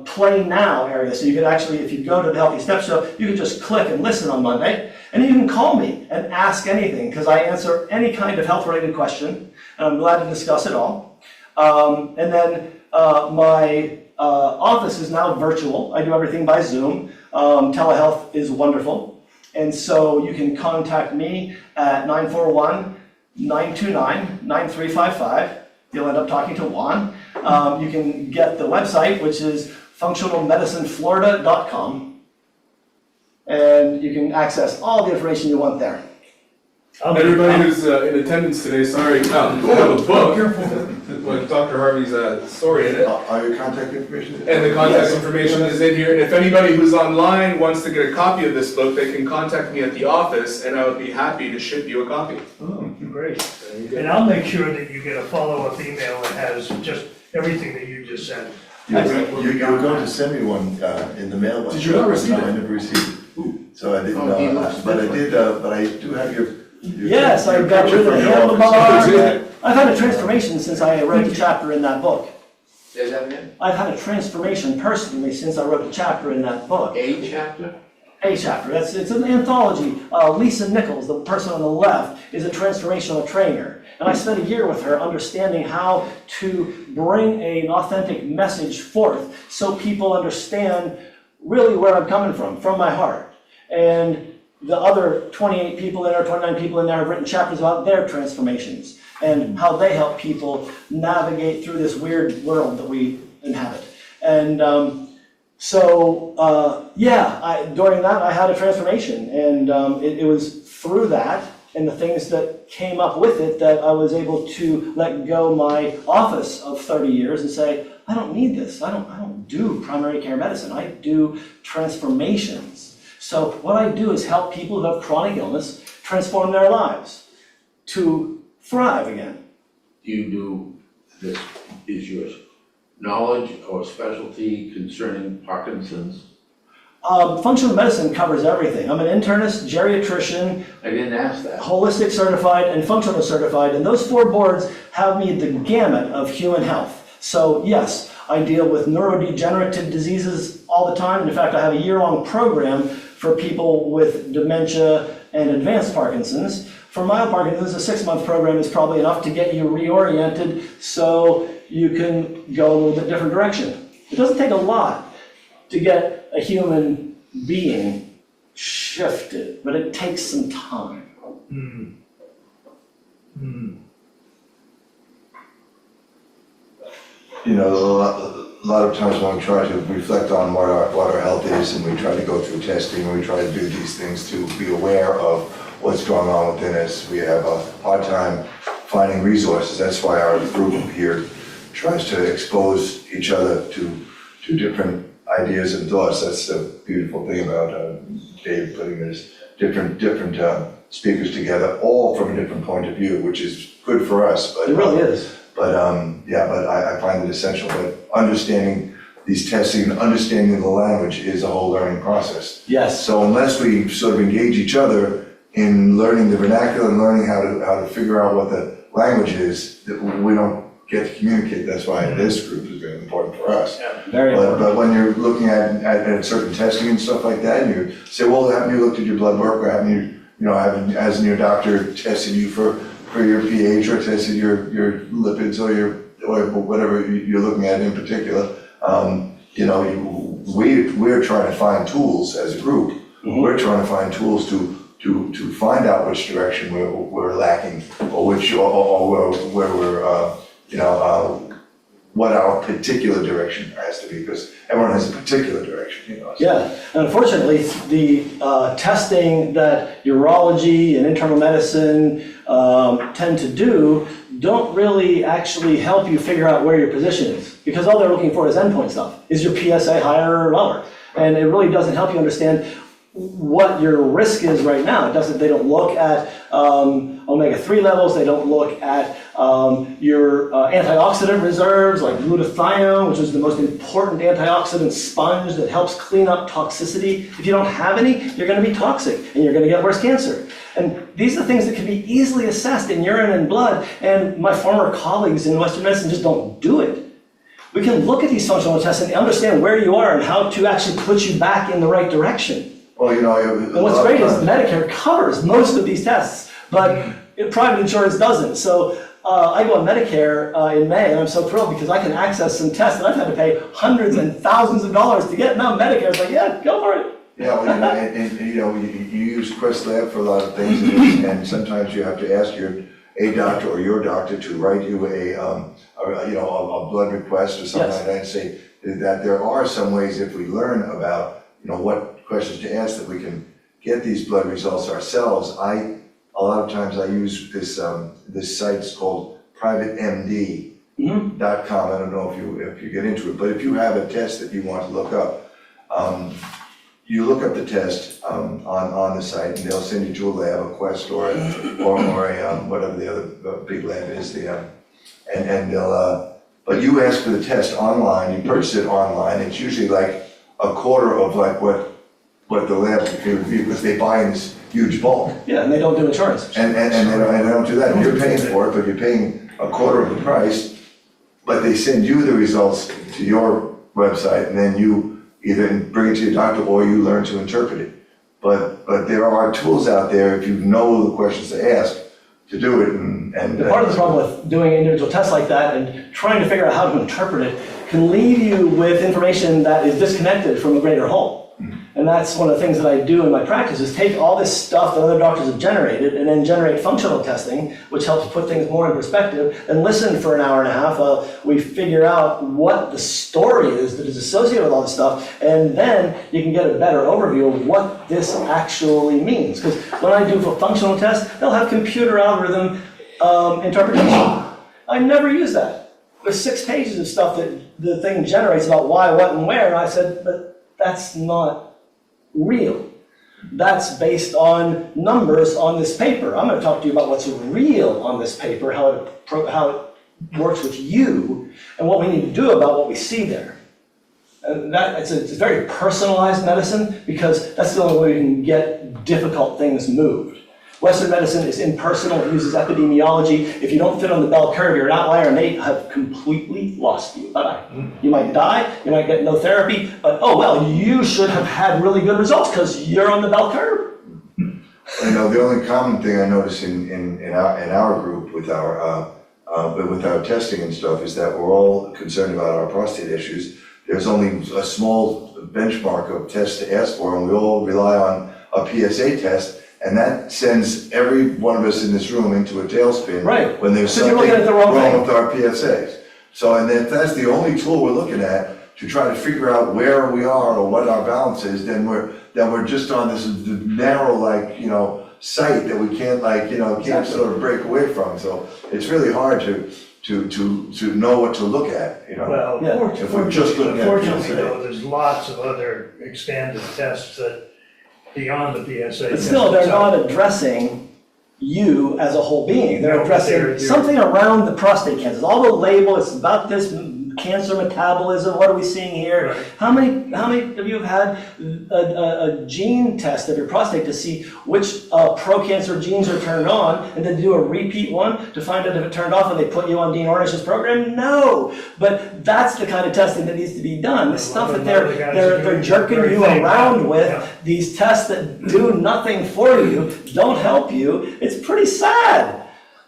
Play Now area. So you can actually, if you go to the Healthy Step Show, you can just click and listen on Monday. And you can call me and ask anything, because I answer any kind of health-related question, and I'm glad to discuss it all. And then my office is now virtual. I do everything by Zoom. Telehealth is wonderful. And so you can contact me at 941-929-9355. You'll end up talking to Juan. You can get the website, which is functionalmedicineflorida.com. And you can access all the information you want there. Everybody who's in attendance today, sorry, I have a book with Dr. Harvey's story in it. Are your contact information? And the contact information is in here. And if anybody who's online wants to get a copy of this book, they can contact me at the office, and I would be happy to ship you a copy. Oh, great. And I'll make sure that you get a follow-up email that has just everything that you just said. You were going to send me one in the mail. Did you not receive it? No, I never received it. So I didn't Oh, he know, looks but I different. did, but I do have your. Yes, I got rid of the handlebar. I've had a transformation since I wrote the chapter in that book. Say that again? I've had a transformation personally since I wrote the chapter in that book. A chapter? A chapter. It's an anthology. Lisa Nichols, the person on the left, is a transformational trainer. And I spent a year with her understanding how to bring an authentic message forth so people understand really where I'm coming from my heart. And the other 28 people in there, 29 people in there have written chapters about their transformations and how they help people navigate through this weird world that we inhabit. And during that I had a transformation, and it was through that and the things that came up with it that I was able to let go my office of 30 years and say, I don't need this. I don't do primary care medicine. I do transformations. So what I do is help people who have chronic illness transform their lives to thrive again. Do you do this, is your knowledge or specialty concerning Parkinson's? Functional medicine covers everything. I'm an internist, geriatrician, I didn't ask that. holistic certified, and functional certified, and those 4 boards have me the gamut of human health. So yes, I deal with neurodegenerative diseases all the time. And in fact, I have a year-long program for people with dementia and advanced Parkinson's. For mild Parkinson's, a 6-month program is probably enough to get you reoriented so you can go a little bit different direction. It doesn't take a lot to get a human being shifted, but it takes some time. You know, a lot of times when we try to reflect on what our health is, and we try to go through testing, and we try to do these things to be aware of what's going on within us, we have a hard time finding resources. That's why our group here tries to expose each other to different ideas and thoughts. That's the beautiful thing about Dave putting this different speakers together, all from a different point of view, which is good for us. But It really is. But I find it essential. But understanding these testing, understanding the language is a whole learning process. Yes. So unless we sort of engage each other in learning the vernacular and learning how to figure out what the language is, that we don't get to communicate. That's why this group is very important for us. Very But, important. but when you're looking at certain testing and stuff like that, and you say, well, haven't you looked at your blood work, or haven't you, hasn't your doctor tested you for your pH, or tested your lipids, or whatever you're looking at in particular? We're trying to find tools as a group. We're trying to find tools to find out which direction we're lacking, or where we're, what our particular direction has to be, because everyone has a particular direction, so. Yeah, and unfortunately, the testing that urology and internal medicine tend to do don't really actually help you figure out where your position is, because all they're looking for is endpoint stuff. Is your PSA higher or lower? And it really doesn't help you understand what your risk is right now. They don't look at omega-3 levels, they don't look at your antioxidant reserves like glutathione, which is the most important antioxidant sponge that helps clean up toxicity. If you don't have any, you're going to be toxic and you're going to get worse cancer. And these are things that can be easily assessed in urine and blood, and my former colleagues in Western medicine just don't do it. We can look at these functional tests and understand where you are and how to actually put you back in the right direction. Well, And what's great is Medicare covers most of these tests, but private insurance doesn't. So I go on Medicare in May, and I'm so thrilled because I can access some tests that I've had to pay hundreds and thousands of dollars to get. Now Medicare's like, yeah, go for it. Yeah, well, you use Quest Lab for a lot of things, and sometimes you have to ask a doctor or your doctor to write you a blood request or something like that, and say that there are some ways, if we learn about, what questions to ask, that we can get these blood results ourselves. A lot of times I use this site. It's called privatemd.com. I don't know if you get into it, but if you have a test that you want to look up, you look up the test on the site, and they'll send you to a lab, a Quest or a whatever the other big lab is, and they'll but you ask for the test online. You purchase it online. It's usually like a quarter of like what the lab can review, because they buy in this huge bulk. Yeah, and they don't do insurance. And they don't do that. And you're paying for it, but you're paying a quarter of the price. But they send you the results to your website, and then you either bring it to your doctor or you learn to interpret it. But there are tools out there, if you know the questions to ask, to do it. And Part of the problem with doing individual tests like that and trying to figure out how to interpret it can leave you with information that is disconnected from a greater whole. And that's one of the things that I do in my practice, is take all this stuff that other doctors have generated and then generate functional testing, which helps put things more in perspective, and listen for an hour and a half. We figure out what the story is that is associated with all this stuff, and then you can get a better overview of what this actually means. Because when I do a functional test, they'll have computer algorithm interpretation. I never use that. There's 6 pages of stuff that the thing generates about why, what, and where, and I said, but that's not real. That's based on numbers on this paper. I'm going to talk to you about what's real on this paper, how it works with you, and what we need to do about what we see there. And it's a very personalized medicine, because that's the only way we can get difficult things moved. Western medicine is impersonal. It uses epidemiology. If you don't fit on the bell curve, you're an outlier, and they have completely lost you. Bye-bye. You might die, you might get no therapy, but oh well, you should have had really good results because you're on the bell curve. The only common thing I notice in our group with our testing and stuff is that we're all concerned about our prostate issues. There's only a small benchmark of tests to ask for, and we all rely on a PSA test. And that sends every one of us in this room into a tailspin. Right. When there's So you're something looking at the wrong wrong thing. with our PSAs. So, and if that's the only tool we're looking at to try to figure out where we are or what our balance is, then we're just on this narrow, site that we can't can't sort of break away from. So it's really hard to know what to look at, Well, Yeah. If we're just looking at fortunately, PSA. though, there's lots of other expanded tests that beyond the PSA. But still, they're test. not addressing you as a whole being. They're No, addressing they're- something around the prostate cancers. All the label is about this cancer metabolism, what are we seeing here? Right. How many of you have had a gene test of your prostate to see which pro-cancer genes are turned on, and then do a repeat one to find out if it turned off and they put you on Dean Ornish's program? No, but that's the kind of testing that needs to be done. The stuff that they're jerking you around with, these tests that do nothing for you, don't help you, it's pretty sad.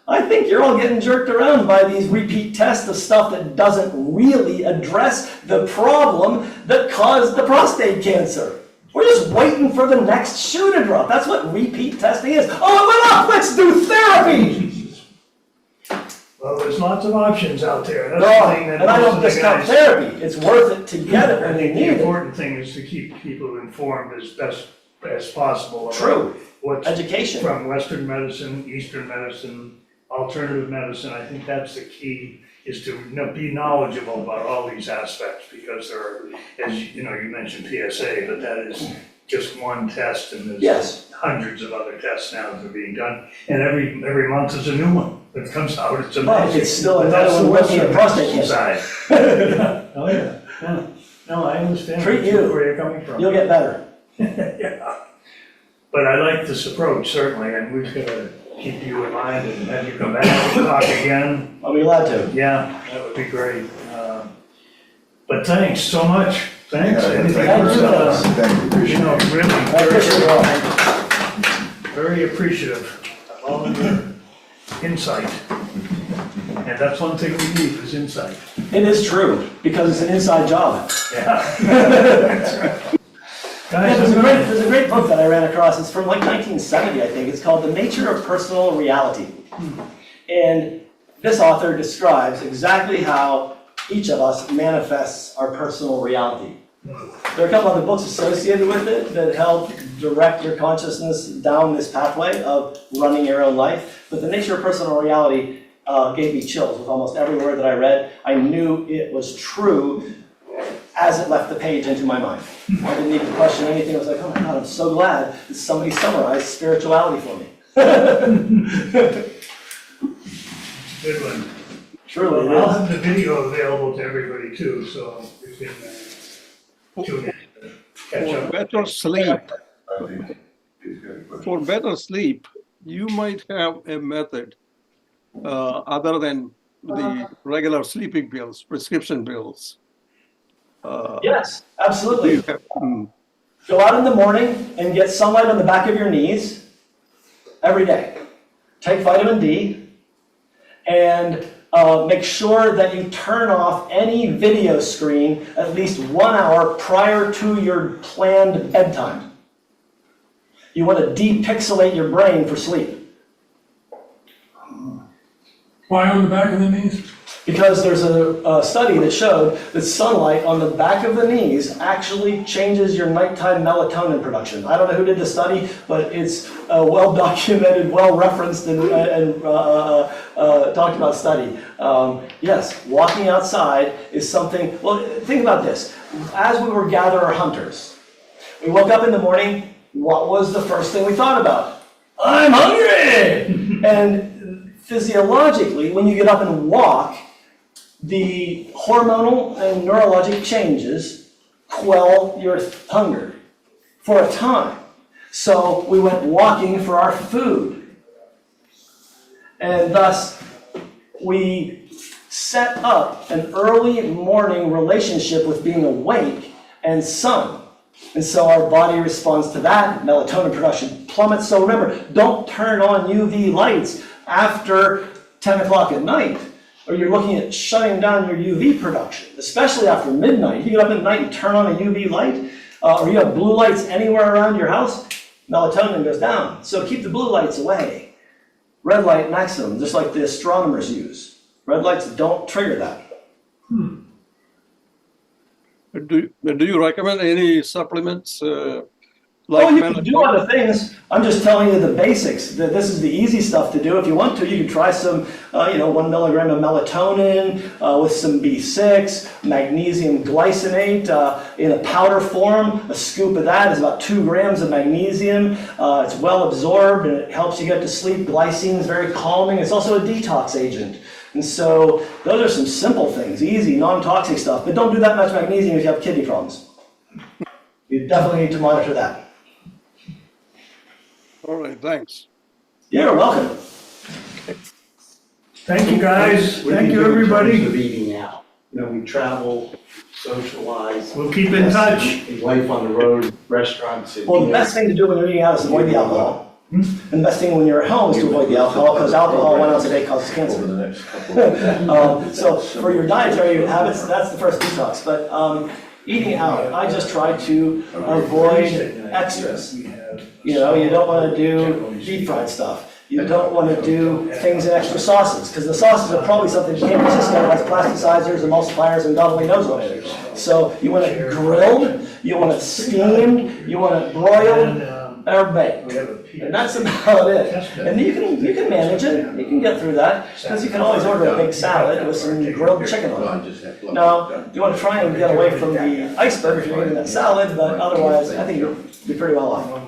I think you're all getting jerked around by these repeat tests of stuff that doesn't really address the problem that caused the prostate cancer. We're just waiting for the next shoe to drop. That's what repeat testing is. Oh, it went up, let's do therapy! Well, there's lots of options out there. That's No, the thing that and I most don't of the discount guys- therapy. It's worth it to get it I when you think the need it. important thing is to keep people informed as best as possible. about True. What's Education. from Western medicine, Eastern medicine, alternative medicine. I think that's the key, is to be knowledgeable about all these aspects, because there are, as you know, you mentioned PSA, but that is just one test, and there's Yes. hundreds of other tests now that are being done, and every month is a new one that comes out. It's But amazing. it's still But that's another the one looking at Western prostate cancer. side. Oh, yeah. No, I understand Treat you. where you're coming from. You'll get better. Yeah. But I like this approach, certainly, and we've got to keep you in mind and have you come back and talk again. I'll be glad to. Yeah, that would be great. But thanks so much. Thanks. Yeah, Anything thank else? you. Thank you, appreciate You know, it. really, I appreciate it all. very appreciative of all of your insight. And that's one thing we need, is insight. It is true, because it's an inside job. Yeah. Yeah, Guys, there's a great book that I ran across. It's from like 1970, I think. It's called The Nature of Personal Reality. And this author describes exactly how each of us manifests our personal reality. There are a couple other books associated with it that help direct your consciousness down this pathway of running your own life. But The Nature of Personal Reality gave me chills with almost every word that I read. I knew it was true as it left the page into my mind. I didn't need to question anything. I was like, oh my God, I'm so glad that somebody summarized spirituality for me. good one. Truly, it Well, I'll is. have the video available to everybody too, so you can tune in, catch For up. better sleep, I think he's got a question. for better sleep, you might have a method other than the regular sleeping pills, prescription pills. Yes, Do absolutely. you have, Go out in the morning and get sunlight on the back of your knees every day. Take vitamin D and make sure that you turn off any video screen at least 1 hour prior to your planned bedtime. You want to depixelate your brain for sleep. Why on the back of the knees? Because there's a study that showed that sunlight on the back of the knees actually changes your nighttime melatonin production. I don't know who did the study, but it's a well-documented, well-referenced, and talked about study. Yes, walking outside is something, well, think about this. As we were gatherer hunters, we woke up in the morning, what was the first thing we thought about? I'm hungry! And physiologically, when you get up and walk, the hormonal and neurologic changes quell your hunger for a time. So we went walking for our food. And thus, we set up an early morning relationship with being awake and sun. And so our body responds to that. Melatonin production plummets. So remember, don't turn on UV lights after 10 o'clock at night, or you're looking at shutting down your UV production, especially after midnight. You get up at night and turn on a UV light, or you have blue lights anywhere around your house, melatonin goes down. So keep the blue lights away. Red light maximum, just like the astronomers use. Red lights don't trigger that. do you recommend any supplements Oh, like you can do other things. I'm just telling you the basics. This is the easy stuff to do. If you want to, you can try some, 1 milligram of melatonin with some B6, magnesium glycinate in a powder form. A scoop of that is about 2 grams of magnesium. It's well absorbed and it helps you get to sleep. Glycine is very calming. It's also a detox agent. And so those are some simple things, easy, non-toxic stuff, but don't do that much magnesium if you have kidney problems. You definitely need to monitor that. All right, thanks. You're welcome. Thank you, guys. What do Thank you, do in terms everybody. of eating out? You know, we travel, socialize. We'll keep in touch. Life on the road, restaurants. and- Well, the best thing to do when you're eating out is avoid the alcohol. And the best thing when you're at home is to avoid the alcohol, because alcohol 1 ounce a day causes cancer. So for your dietary habits, that's the first detox. But eating out, I just try to avoid extras. You know, you don't want to do deep fried stuff. You don't want to do things in extra sauces, because the sauces are probably something you can't resist that has plasticizers, emulsifiers, and God only knows what it is. So you want it grilled, you want it steamed, you want it broiled, or baked. And that's about it. And you can manage it, you can get through that, because you can always order a big salad with some grilled chicken on it. Now, you want to try and get away from the iceberg if you're eating that salad, but otherwise, I think you'll be pretty well off.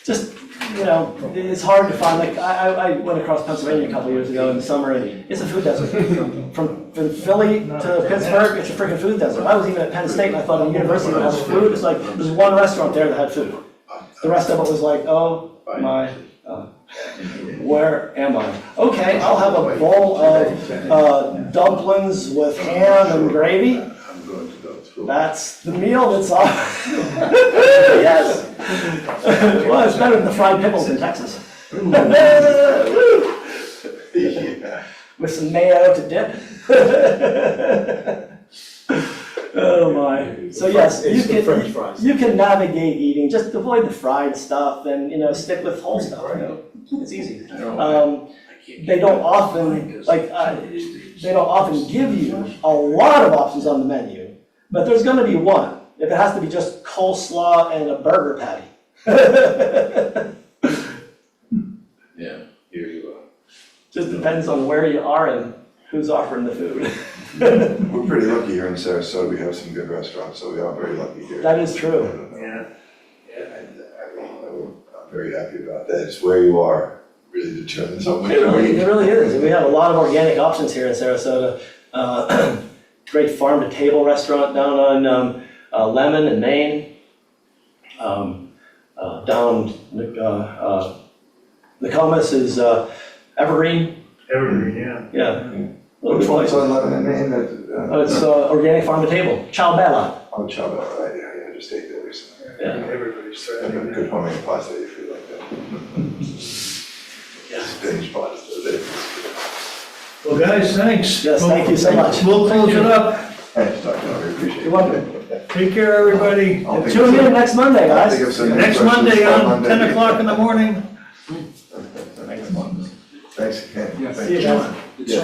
Just, you know, it's hard to find, like, I went across Pennsylvania a couple years ago in the summer, and it's a food desert. From Philly to Pittsburgh, it's a freaking food desert. I was even at Penn State, and I thought a university would have food. It's like, there's one restaurant there that had food. The rest of it was like, oh my, where am I? Okay, I'll have a bowl of dumplings with ham and gravy. I'm going to go through. That's the meal that's on. Yes. Well, it's better than the fried pickles in Texas. With some mayo to dip. Oh my. So yes, It's the French fries. you can navigate eating. Just avoid the fried stuff and, you know, stick with whole stuff. You know? It's easy. They don't often they don't often give you a lot of options on the menu, but there's going to be one. If it has to be just coleslaw and a burger patty. Yeah, here you are. Just depends on where you are and who's offering the food. We're pretty lucky here in Sarasota, we have some good restaurants, so we are very lucky here. That is true. Yeah. I'm very happy about that. It's where you are really determines how much. It really is. And we have a lot of organic options here in Sarasota. Great farm-to-table restaurant down on Lemon and Main. Down Nokomis is Evergreen. Evergreen, yeah. Yeah. Which one's on Lebanon and Main? It's organic farm-to-table. Ciao Bella. Oh, Chaba, right, yeah, I just ate that recently. Yeah. Everybody's I've got thriving. good homemade pasta if you like that. Spinach pasta. Well, guys, thanks. Yes, thank you so much. We'll close it up. Thanks, Dr. Harvey, appreciate it. You're welcome. Take care, everybody. I'll think Tune of in some- next Monday, I'll guys. think of some Next questions Monday for on Monday. 10 o'clock in the morning. Thanks again. See you, Thank guys. Yeah.